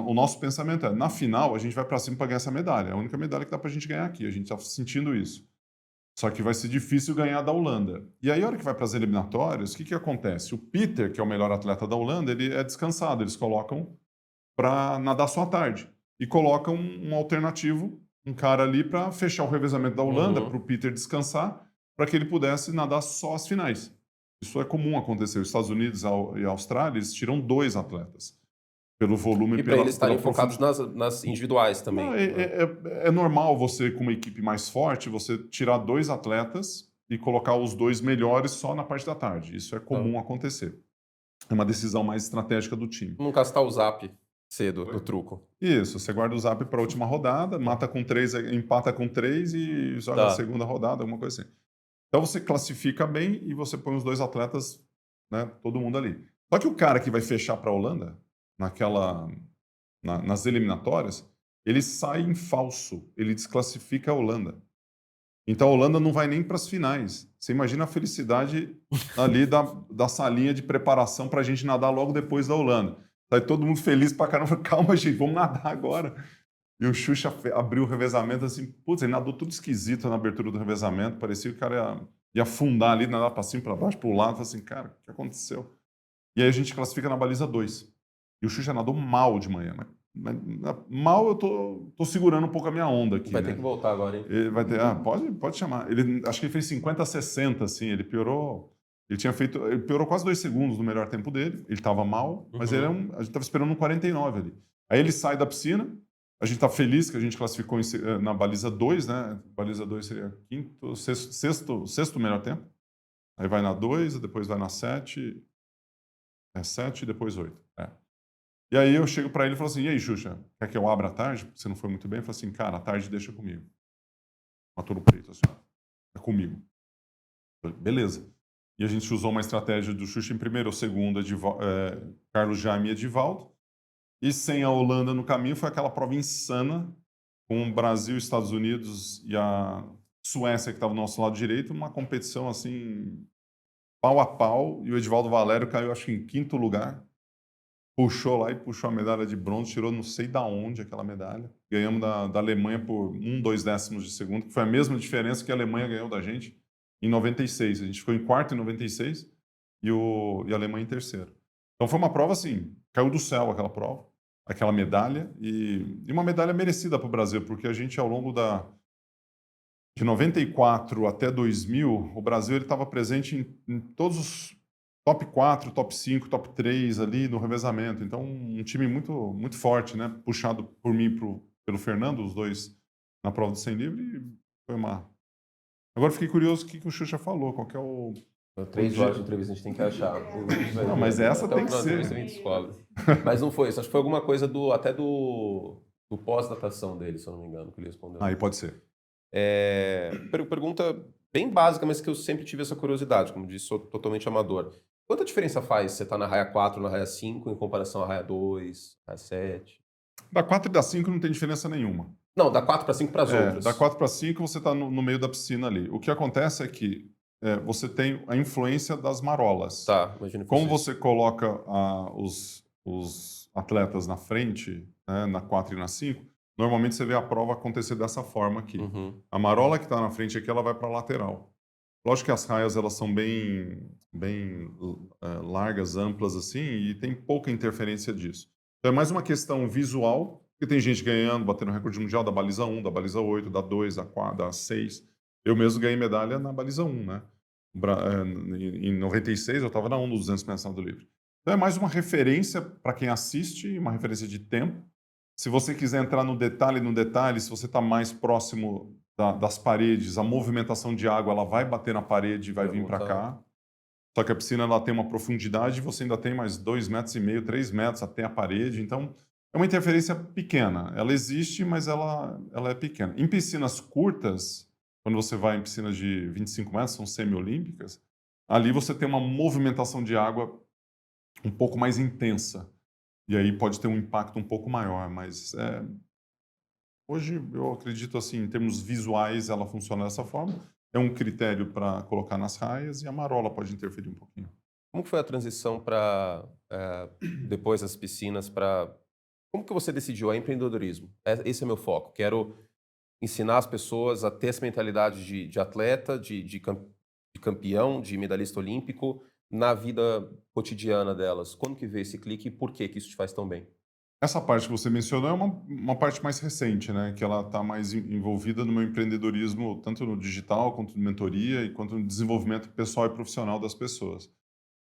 O nosso pensamento é, na final, a gente vai para cima para ganhar essa medalha. É a única medalha que dá para a gente ganhar aqui. A gente está sentindo isso. Só que vai ser difícil ganhar da Holanda. E aí, a hora que vai para as eliminatórias, o que acontece? O Peter, que é o melhor atleta da Holanda, ele é descansado. Eles colocam para nadar só à tarde. E colocam um alternativo, um cara ali para fechar o revezamento da Holanda, para o Peter descansar, para que ele pudesse nadar só as finais. Isso é comum acontecer. Os Estados Unidos e a Austrália, eles tiram 2 atletas. Pelo volume E para eles estarem focados nas individuais também. Não, é normal você, com uma equipe mais forte, você tirar 2 atletas e colocar os 2 melhores só na parte da tarde. Isso é comum acontecer. É uma decisão mais estratégica do time. Não castar o zap cedo no truco. Isso, você guarda o zap para a última rodada, mata com 3, empata com 3 e joga a segunda rodada, alguma coisa assim. Então você classifica bem e você põe os 2 atletas, né, todo mundo ali. Só que o cara que vai fechar para a Holanda, nas eliminatórias, ele sai em falso, ele desclassifica a Holanda. Então a Holanda não vai nem para as finais. Você imagina a felicidade ali da salinha de preparação para a gente nadar logo depois da Holanda. Sai todo mundo feliz pra caramba. Calma, gente, vamos nadar agora. E o Xuxa abriu o revezamento assim, putz, ele nadou tudo esquisito na abertura do revezamento. Parecia que o cara ia afundar ali, nadar para cima, para baixo, para o lado. Falei assim, cara, o que aconteceu? E aí a gente classifica na baliza 2. E o Xuxa nadou mal de manhã, né? Mal eu tô segurando um pouco a minha onda aqui. Vai né? ter que voltar agora, hein? Ele vai ter, pode chamar. Acho que ele fez 50-60, assim, ele piorou. Ele piorou quase 2 segundos no melhor tempo dele. Ele estava mal, mas a gente estava esperando um 49 ali. Aí ele sai da piscina. A gente está feliz que a gente classificou na baliza 2, né? Baliza 2 seria sexto melhor tempo. Aí vai na 2, depois vai na 7. 7 e depois 8. E aí eu chego para ele e falo assim, e aí, Xuxa, quer que eu abra à tarde? Porque você não foi muito bem. Ele falo assim, cara, à tarde deixa comigo. Matou no peito, assim, é comigo. Falei, beleza. E a gente usou uma estratégia do Xuxa em primeiro ou segundo, Carlos Jaime e Edivaldo. E sem a Holanda no caminho, foi aquela prova insana, com o Brasil, Estados Unidos e a Suécia, que estava do nosso lado direito, uma competição assim, pau a pau. E o Edivaldo Valério caiu, acho que em 5º lugar. Puxou lá e puxou a medalha de bronze, tirou não sei da onde aquela medalha. Ganhamos da Alemanha por 2 décimos de segundo, que foi a mesma diferença que a Alemanha ganhou da gente em 96. A gente ficou em 4º em 96 e a Alemanha em 3º. Então foi uma prova assim, caiu do céu aquela prova, aquela medalha, e uma medalha merecida para o Brasil, porque a gente ao longo de 94 até 2000, o Brasil estava presente em todos os top 4, top 5, top 3 ali no revezamento. Então, um time muito, muito forte, né? Puxado por mim e pelo Fernando, os 2 na prova do 100 livre. E foi uma... Agora fiquei curioso o que o Xuxa falou, qual que é o... 3 horas de entrevista a gente tem que achar. Não, mas essa tem que ser. A gente descobre. Mas não foi isso. Acho que foi alguma coisa até do pós-datação dele, se eu não me engano, que ele respondeu. Aí pode ser. Pergunta bem básica, mas que eu sempre tive essa curiosidade. Como disse, sou totalmente amador. Quanta diferença faz você tá na raia 4 ou na raia 5 em comparação à raia 2, raia 7? Da 4 e da 5 não tem diferença nenhuma. Não, da 4 para 5 para as outras. Da 4 para 5 você está no meio da piscina ali. O que acontece é que você tem a influência das marolas. Tá, imagina. Como você coloca os atletas na frente, né, na 4 e na 5, normalmente você vê a prova acontecer dessa forma aqui. A marola que está na frente aqui, ela vai para a lateral. Lógico que as raias elas são bem largas, amplas assim, e tem pouca interferência disso. Então é mais uma questão visual, porque tem gente ganhando, batendo recorde mundial da baliza 1, da baliza 8, da 2, da 4, da 6. Eu mesmo ganhei medalha na baliza 1, né? Em 96 eu estava na 1 dos 200 metros nado livre. Então é mais uma referência para quem assiste, uma referência de tempo. Se você quiser entrar no detalhe, se você está mais próximo das paredes, a movimentação de água ela vai bater na parede e vai vir para cá. Só que a piscina ela tem uma profundidade e você ainda tem mais 2,5 metros, 3 metros até a parede. Então, é uma interferência pequena. Ela existe, mas ela é pequena. Em piscinas curtas, quando você vai em piscinas de 25 metros, são semi-olímpicas, ali você tem uma movimentação de água um pouco mais intensa. E aí pode ter um impacto um pouco maior, mas hoje eu acredito assim, em termos visuais, ela funciona dessa forma. É um critério para colocar nas raias e a marola pode interferir um pouquinho. Como que foi a transição para, depois das piscinas, para... Como que você decidiu? É empreendedorismo. Esse é meu foco. Quero ensinar as pessoas a ter essa mentalidade de atleta, de campeão, de medalhista olímpico, na vida cotidiana delas. Quando que veio esse clique e por que que isso te faz tão bem? Essa parte que você mencionou é uma parte mais recente, né? Que ela está mais envolvida no meu empreendedorismo, tanto no digital, quanto no mentoria, e quanto no desenvolvimento pessoal e profissional das pessoas.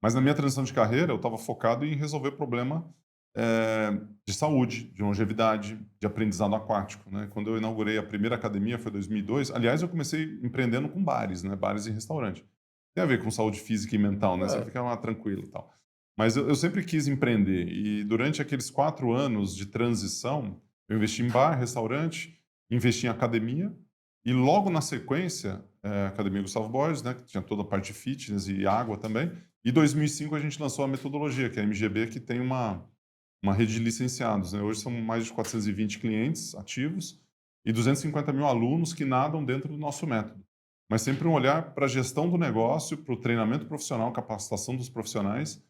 Mas na minha transição de carreira, eu estava focado em resolver problema de saúde, de longevidade, de aprendizado aquático, né? Quando eu inaugurei a primeira academia, foi em 2002. Aliás, eu comecei empreendendo com bares, né? Bares e restaurante. Tem a ver com saúde física e mental, né? Você É. fica lá tranquilo e tal. Mas eu sempre quis empreender e durante aqueles 4 anos de transição, eu investi em bar, restaurante, investi em academia e logo na sequência, Academia Gustavo Borges, né, que tinha toda a parte de fitness e água também. E 2005 a gente lançou a metodologia, que é a MGB, que tem uma rede de licenciados, né? Hoje são mais de 420 clientes ativos e 250 mil alunos que nadam dentro do nosso método. Mas sempre um olhar para a gestão do negócio, para o treinamento profissional, capacitação dos profissionais,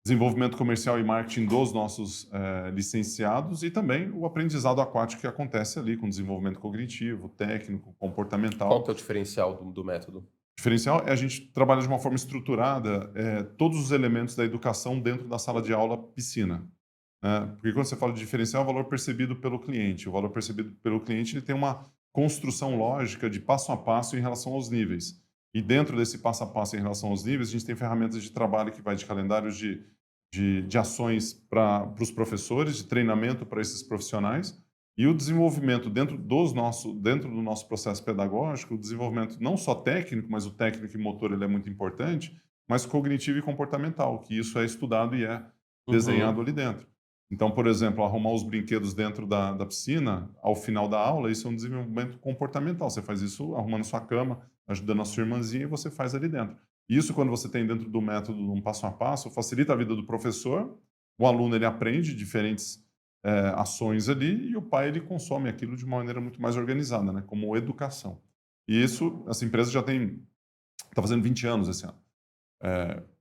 desenvolvimento comercial e marketing dos nossos licenciados e também o aprendizado aquático que acontece ali com desenvolvimento cognitivo, técnico, Qual comportamental. que é o diferencial do método? O diferencial é a gente trabalha de uma forma estruturada todos os elementos da educação dentro da sala de aula piscina, né? Porque quando você fala de diferencial, é o valor percebido pelo cliente. O valor percebido pelo cliente ele tem uma construção lógica de passo a passo em relação aos níveis. E dentro desse passo a passo em relação aos níveis, a gente tem ferramentas de trabalho que vai de calendários de ações para os professores, de treinamento para esses profissionais, e o desenvolvimento dentro do nosso processo pedagógico, o desenvolvimento não só técnico, mas o técnico e motor ele é muito importante, mas cognitivo e comportamental, que isso é estudado e é Uhum. desenhado ali dentro. Então, por exemplo, arrumar os brinquedos dentro da piscina, ao final da aula, isso é um desenvolvimento comportamental. Você faz isso arrumando sua cama, ajudando a sua irmãzinha, e você faz ali dentro. Isso, quando você tem dentro do método um passo a passo, facilita a vida do professor, o aluno ele aprende diferentes ações ali, e o pai ele consome aquilo de uma maneira muito mais organizada, né? Como educação. E isso, essa empresa já está fazendo 20 anos esse ano.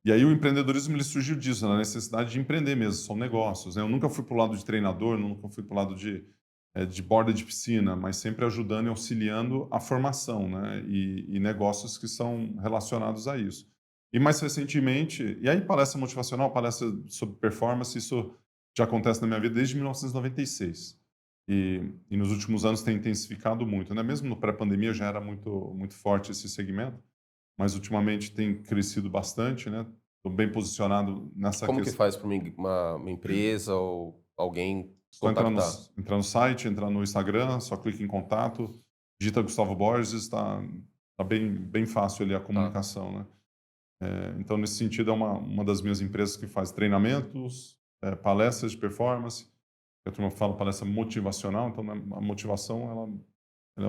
E aí o empreendedorismo ele surgiu disso, na necessidade de empreender mesmo, são negócios, né? Eu nunca fui para o lado de treinador, nunca fui para o lado de borda de piscina, mas sempre ajudando e auxiliando a formação, né? E negócios que são relacionados a isso. E mais recentemente, e aí palestra motivacional, palestra sobre performance, isso já acontece na minha vida desde 1996. E nos últimos anos tem intensificado muito, né? Mesmo no pré-pandemia já era muito forte esse segmento, mas ultimamente tem crescido bastante, né? Estou bem posicionado nessa Como que questão. faz para uma empresa ou alguém Só contactar? entrar no site, entrar no Instagram, só clica em contato, digita Gustavo Borges, está bem fácil ali a Tá. comunicação, né? Então, nesse sentido, é uma das minhas empresas que faz treinamentos, palestras de performance. A turma fala palestra motivacional, então né, a motivação ela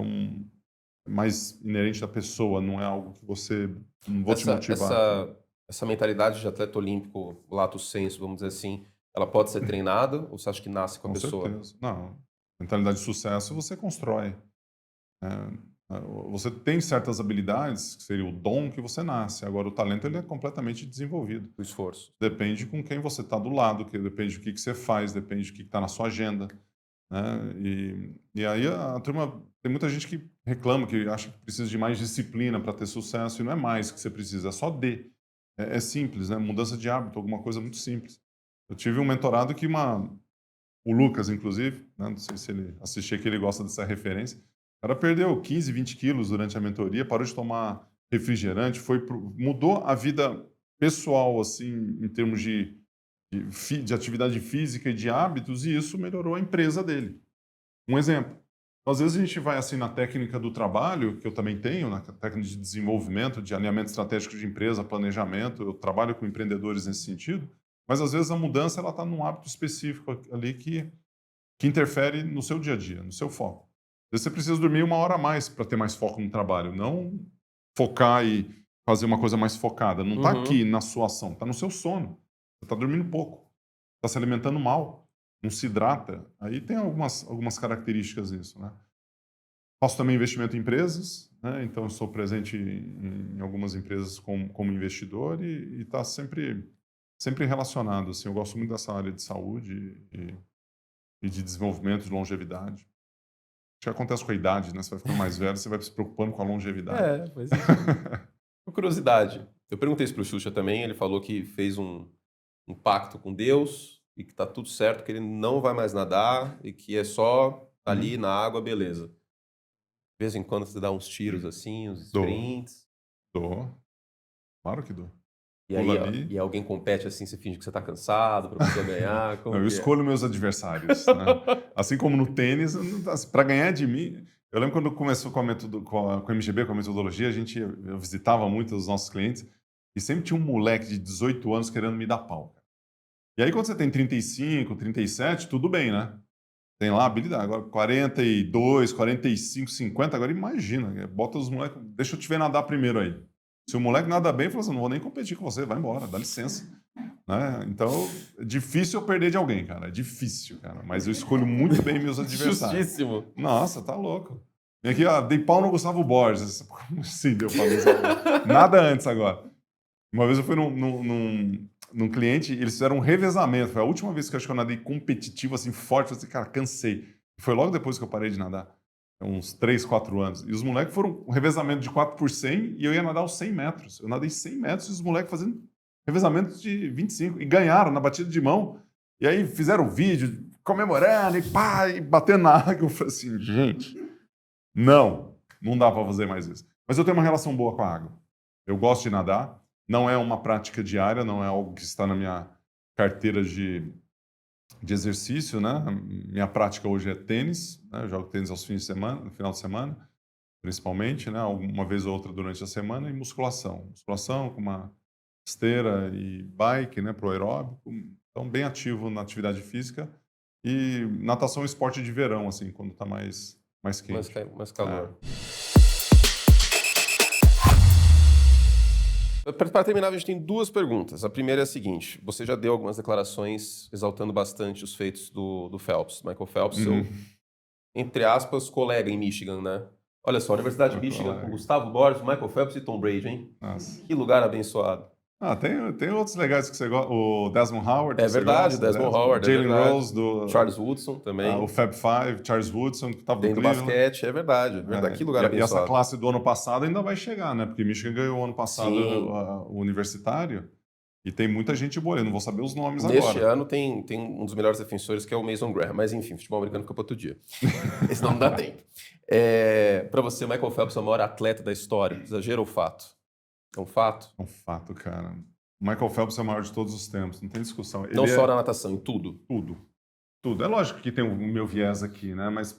é mais inerente da pessoa, não é algo que você não vou te Essa, motivar aqui. essa, essa mentalidade de atleta olímpico, lato sensu, vamos dizer assim, ela pode ser treinada ou você acha que nasce com a Com pessoa? certeza. Não, mentalidade de sucesso você constrói. Você tem certas habilidades, que seria o dom que você nasce. Agora, o talento ele é completamente desenvolvido. O esforço. Depende com quem você está do lado, que depende do que você faz, depende do que está na sua agenda. né? E aí a turma, tem muita gente que reclama, que acha que precisa de mais disciplina para ter sucesso, e não é mais que você precisa, é só D. É simples, né? Mudança de hábito, alguma coisa muito simples. Eu tive um mentorado que o Lucas, inclusive, né? Não sei se ele assistir aqui, ele gosta dessa referência. O cara perdeu 15, 20 quilos durante a mentoria, parou de tomar refrigerante, mudou a vida pessoal, assim, em termos de atividade física e de hábitos, e isso melhorou a empresa dele. Um exemplo. Às vezes a gente vai assim na técnica do trabalho, que eu também tenho, na técnica de desenvolvimento, de alinhamento estratégico de empresa, planejamento, eu trabalho com empreendedores nesse sentido, mas às vezes a mudança ela está num hábito específico ali que interfere no seu dia a dia, no seu foco. Às vezes você precisa dormir 1 hora a mais para ter mais foco no trabalho, não focar e fazer uma coisa mais focada. Não está aqui na sua ação, está no seu sono. Você está dormindo pouco, está se alimentando mal, não se hidrata. Aí tem algumas características nisso, né? Faço também investimento em empresas, né? Então eu sou presente em algumas empresas como investidor e está sempre relacionado. Assim, eu gosto muito dessa área de saúde e de desenvolvimento, de longevidade. Acho que acontece com a idade, né? Você vai ficando mais velho, você vai se preocupando com a longevidade. Pois é. Por curiosidade, eu perguntei isso pro Xuxa também, ele falou que fez um pacto com Deus e que tá tudo certo, que ele não vai mais nadar e que é só ali na água, beleza. De vez em quando você dá uns tiros assim, uns Dou. sprints, Dou. Claro que dou. e Pula aí ali. e alguém compete assim, você finge que você tá cansado pra pessoa ganhar, como Não, eu que é? escolho meus adversários, né? Assim como no tênis, para ganhar de mim. Eu lembro quando começou com a MGB, com a metodologia, eu visitava muito os nossos clientes e sempre tinha um moleque de 18 anos querendo me dar pau. E aí, quando você tem 35, 37, tudo bem, né? Tem lá a habilidade. Agora, 42, 45, 50, agora imagina, bota os moleques, deixa eu te ver nadar primeiro aí. Se o moleque nada bem, fala assim, não vou nem competir com você, vai embora, dá licença. Né? Então, é difícil eu perder de alguém, cara. É difícil, cara. Mas eu escolho muito bem meus adversários. Justíssimo. Nossa, tá louco. E aqui, ó, dei pau no Gustavo Borges. Como assim deu pau no Gustavo Borges? Nada antes agora. Uma vez eu fui num cliente e eles fizeram um revezamento. Foi a última vez que eu acho que eu nadei competitivo, assim, forte. Eu falei assim, cara, cansei. Foi logo depois que eu parei de nadar. Uns 3, 4 anos. E os moleques foram um revezamento de 4 por 100 e eu ia nadar os 100 metros. Eu nadei 100 metros e os moleques fazendo revezamento de 25. E ganharam na batida de mão. E aí fizeram um vídeo comemorando e pá, e batendo na água. Eu falei assim, gente, não dá para fazer mais isso. Mas eu tenho uma relação boa com a água. Eu gosto de nadar. Não é uma prática diária, não é algo que está na minha carteira de exercício, né? Minha prática hoje é tênis, né? Eu jogo tênis aos fins de semana, no final de semana, principalmente, né? Uma vez ou outra durante a semana, e musculação. Musculação com uma esteira e bike, né? Pro aeróbico. Então, bem ativo na atividade física. E natação é esporte de verão, assim, quando está mais quente. Mais calor. Para terminar, a gente tem 2 perguntas. A primeira é a seguinte: você já deu algumas declarações exaltando bastante os feitos do Phelps. Michael Phelps, seu, entre aspas, colega em Michigan, né? Olha só, Universidade de Michigan, com Gustavo Borges, Michael Phelps e Tom Brady, hein? Nossa. Que lugar abençoado. Tem outros legais que você gosta. O Desmond Howard. É verdade, Desmond Howard. Jalen Rose, do Charles Woodson também. o Fab Five, Charles Woodson, que estava no Tem do Cleveland. basquete, é verdade. Que lugar abençoado. E essa classe do ano passado ainda vai chegar, né? Porque Michigan ganhou ano passado o universitário. E tem muita gente boa. Eu não vou saber os nomes agora. Neste ano tem um dos melhores defensores, que é o Mason Graham. Mas enfim, futebol americano fica para outro dia. Esse não dá tempo. Para você, Michael Phelps é o maior atleta da história. Exagero ou fato? É um fato? É um fato, cara. Michael Phelps é o maior de todos os tempos, não tem discussão. Não só na natação, em tudo. Tudo. É lógico que tem o meu viés aqui, né? Mas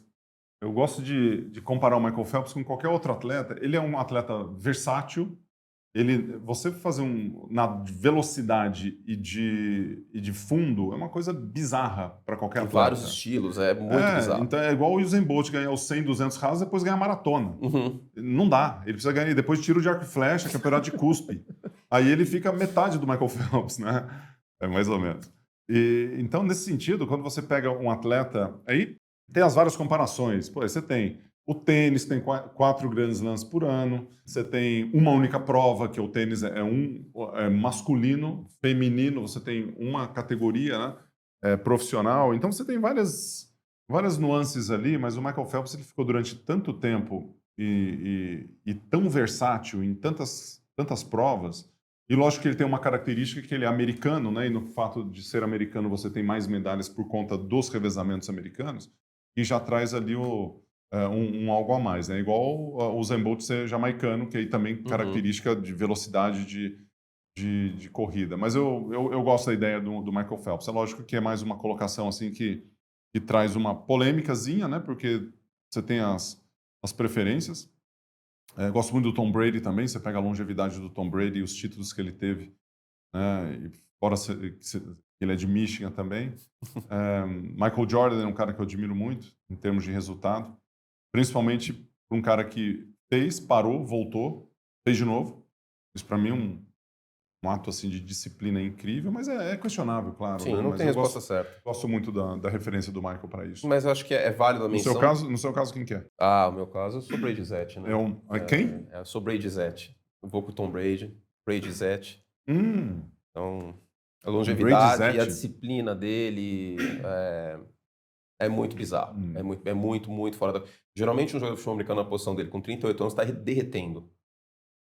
eu gosto de comparar o Michael Phelps com qualquer outro atleta. Ele é um atleta versátil. Você fazer na velocidade e de fundo é uma coisa bizarra para qualquer Tem atleta. vários estilos, é muito bizarro. Então é igual o Usain Bolt ganhar os 100, 200 rasos e depois ganhar a maratona. Não dá. Ele precisa ganhar, depois tiro de arco e flecha, campeonato de cuspe. Aí ele fica metade do Michael Phelps, né? É mais ou menos. Então, nesse sentido, quando você pega um atleta, aí tem as várias comparações. Pô, você tem o tênis, tem 4 grandes slams por ano. Você tem uma única prova, que o tênis é masculino, feminino. Você tem uma categoria, né? Profissional. Então, você tem várias várias nuances ali, mas o Michael Phelps ele ficou durante tanto tempo e tão versátil em tantas provas. E lógico que ele tem uma característica que ele é americano, né? E no fato de ser americano você tem mais medalhas por conta dos revezamentos americanos, e já traz ali um algo a mais, né? Igual o Usain Bolt ser jamaicano, que aí também Uhum. característica de velocidade de corrida. Mas eu gosto da ideia do Michael Phelps. É lógico que é mais uma colocação assim que traz uma polêmicazinha, né? Porque você tem as preferências. Gosto muito do Tom Brady também. Você pega a longevidade do Tom Brady e os títulos que ele teve, né? E fora ele é de Michigan também. Michael Jordan é um cara que eu admiro muito em termos de resultado, principalmente para um cara que fez, parou, voltou, fez de novo. Isso para mim é um ato assim de disciplina incrível, mas é questionável, claro, Sim, né? não Mas tem eu resposta gosto, certa. gosto muito da referência do Michael para isso. Mas eu acho que é válido a No seu menção. caso, no seu caso, quem que é? Ah, o meu caso, eu sou Brady Zete, É né? quem? Eu sou Brady Zete. Eu vou pro Tom Brady, Brady Zete. Hum, Então, a o Brady longevidade e a Zete. disciplina dele é muito bizarro. Hum. É muito, muito fora da... Geralmente um jogador de futebol americano na posição dele com 38 anos está derretendo.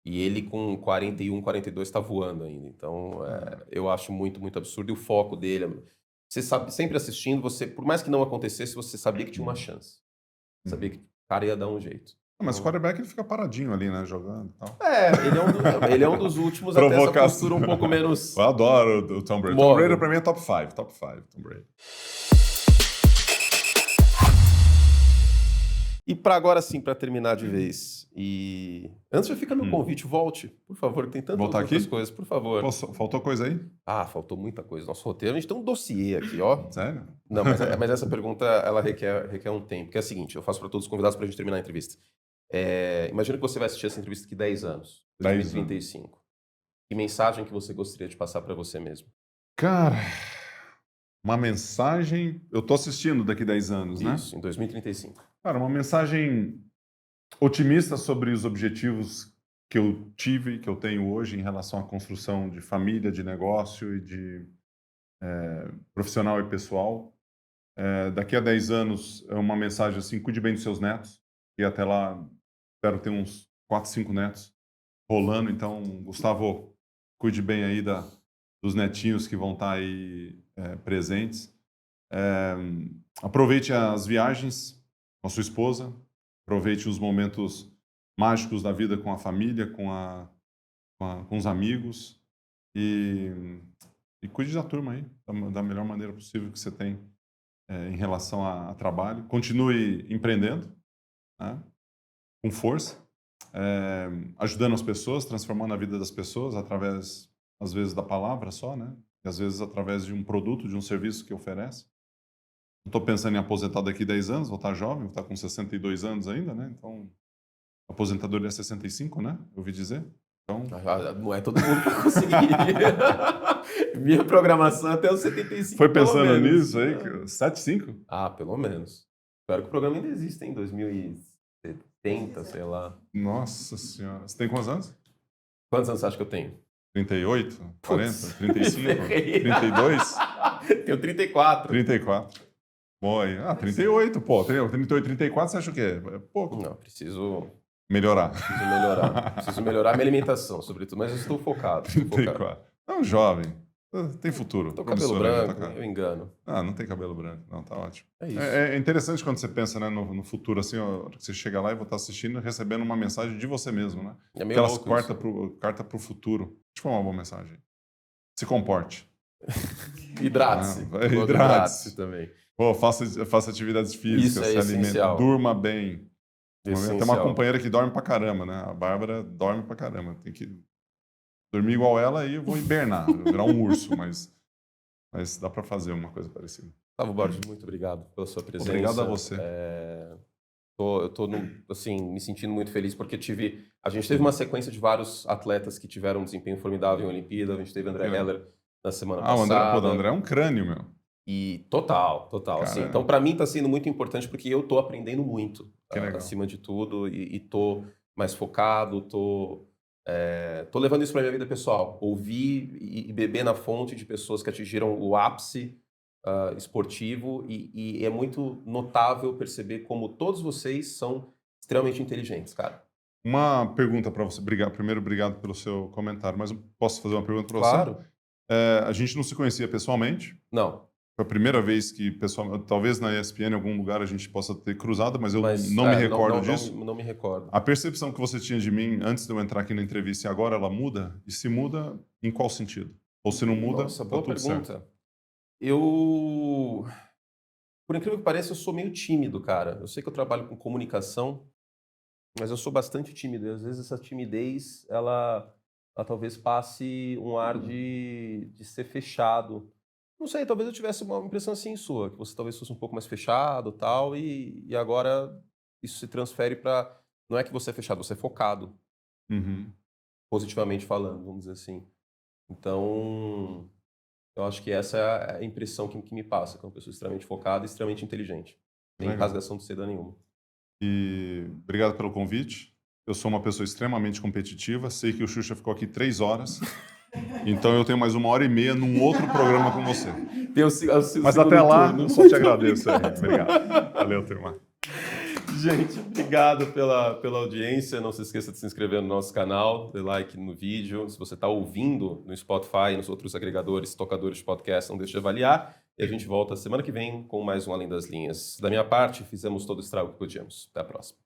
E ele com 41, 42 está voando ainda. Então, Ah. eu acho muito, muito absurdo. E o foco dele... Você sabe, sempre assistindo, você, por mais que não acontecesse, você sabia que tinha uma Hum. chance. Sabia Uhum. que o cara ia dar um jeito. Mas o Então, quarterback ele fica paradinho ali, né? Jogando e tal. ele é um dos últimos a ter essa Provocação. postura um pouco Eu menos adoro o Tom Brady. Tom Brady móvel. pra mim é top 5. Top 5, Tom Brady. E para agora sim, para terminar de vez. E antes já fica meu Hum. convite, volte, por favor, tem tantas Voltar outras aqui? coisas, por favor. Faltou coisa aí? Ah, faltou muita coisa. Nosso roteiro, a gente tem um dossiê aqui, ó. Sério? Não, mas essa pergunta ela requer um tempo, que é a seguinte, eu faço para todos os convidados para a gente terminar a entrevista. Imagina que você vai assistir essa entrevista daqui 10 anos, 10 anos. 2035. Que mensagem que você gostaria de passar para você mesmo? Cara, uma mensagem. Eu tô assistindo daqui 10 anos, né? Isso, em 2035. Cara, uma mensagem otimista sobre os objetivos que eu tive, que eu tenho hoje em relação à construção de família, de negócio e de profissional e pessoal. Daqui a 10 anos, é uma mensagem assim: cuide bem dos seus netos. E até lá, espero ter uns 4, 5 netos rolando. Então, Gustavo, cuide bem aí dos netinhos que vão estar aí presentes. É, Aproveite as viagens com a sua esposa, aproveite os momentos mágicos da vida com a família, com os amigos e cuide da turma aí da melhor maneira possível que você tem em relação a trabalho. Continue empreendendo, né, com força, ajudando as pessoas, transformando a vida das pessoas através, às vezes, da palavra só, né? E às vezes através de um produto, de um serviço que oferece. Estou pensando em aposentar daqui 10 anos, vou estar jovem, vou estar com 62 anos ainda, né? Então, a aposentadoria é 65, né? Eu ouvi dizer. Então, Não é todo mundo que vai conseguir. Minha programação é até os 75, foi pelo pensando menos. nisso aí, 75? Ah, pelo menos. Espero que o programa ainda exista em 2070, sei lá. Nossa Senhora. Você tem quantos anos? Quantos anos você acha que eu tenho? 38? 40? Putz, 35? ferrei. 32? Tenho 34. 34. Bom aí. 38, pô. 38, 34, você acha o quê? É pouco. Não, preciso Melhorar. melhorar. Preciso melhorar minha alimentação, sobretudo. Mas eu estou focado. Estou focado. 34. É um jovem. Tem futuro. Tô cabelo Promissor aí, branco, eu engano. não tem cabelo branco. Não, tá ótimo. É isso. É interessante quando você pensa, né, no futuro, assim, ó, que você chega lá e vai estar assistindo e recebendo uma mensagem de você mesmo, né? É meio Aquelas louco carta pro futuro. Acho que foi uma boa mensagem. Se comporte. Hidrate-se. Hidrate-se também. Pô, faça atividades físicas, Isso é se alimente, essencial. durma bem. Tem uma Essencial. companheira que dorme pra caramba, né? A Bárbara dorme pra caramba. Tem que dormir igual ela e eu vou hibernar, virar um urso, mas dá pra fazer uma coisa parecida. Gustavo Borges, muito obrigado pela sua presença. Obrigado a você. Eu tô assim, me sentindo muito feliz porque a gente teve uma sequência de vários atletas que tiveram um desempenho formidável em Olimpíada. A gente teve André Heller na semana o passada. André é um crânio, meu. E total, Cara, assim. Então, para mim, está sendo muito importante porque eu tô aprendendo muito, Que legal. acima de tudo, e tô mais focado, tô levando isso para minha vida pessoal. Ouvir e beber na fonte de pessoas que atingiram o ápice esportivo e é muito notável perceber como todos vocês são extremamente inteligentes, cara. Uma pergunta para você. Primeiro, obrigado pelo seu comentário, mas posso fazer uma pergunta para você? Claro. A gente não se conhecia pessoalmente. Não, Foi a primeira vez que, talvez na ESPN, em algum lugar, a gente possa ter cruzado, mas eu mas não me recordo disso. Não me recordo. A percepção que você tinha de mim antes de eu entrar aqui na entrevista e agora ela muda? E se muda, em qual sentido? Ou se não muda, Nossa, tá boa tudo pergunta. certo. Por incrível que pareça, eu sou meio tímido, cara. Eu sei que eu trabalho com comunicação, mas eu sou bastante tímido. E às vezes essa timidez, ela talvez passe um ar de ser fechado. Não sei, talvez eu tivesse uma impressão assim sua, que você talvez fosse um pouco mais fechado tal, e agora isso se transfere para... Não é que você é fechado, você é focado, Uhum. positivamente falando, vamos dizer assim. Então, eu acho que essa é a impressão que me passa, que é uma pessoa extremamente focada e extremamente inteligente. Sem Legal. rasgação de seda nenhuma. E obrigado pelo convite. Eu sou uma pessoa extremamente competitiva. Sei que o Xuxa ficou aqui 3 horas. Então eu tenho mais 1h30 num outro programa com você. Mas até lá, eu só te agradeço. Obrigado. Valeu, turma. Gente, obrigado pela audiência. Não se esqueça de se inscrever no nosso canal, dê like no vídeo. Se você está ouvindo no Spotify e nos outros agregadores, tocadores de podcast, não deixe de avaliar. E a gente volta semana que vem com mais um Além das Linhas. Da minha parte, fizemos todo o estrago que podíamos. Até a próxima.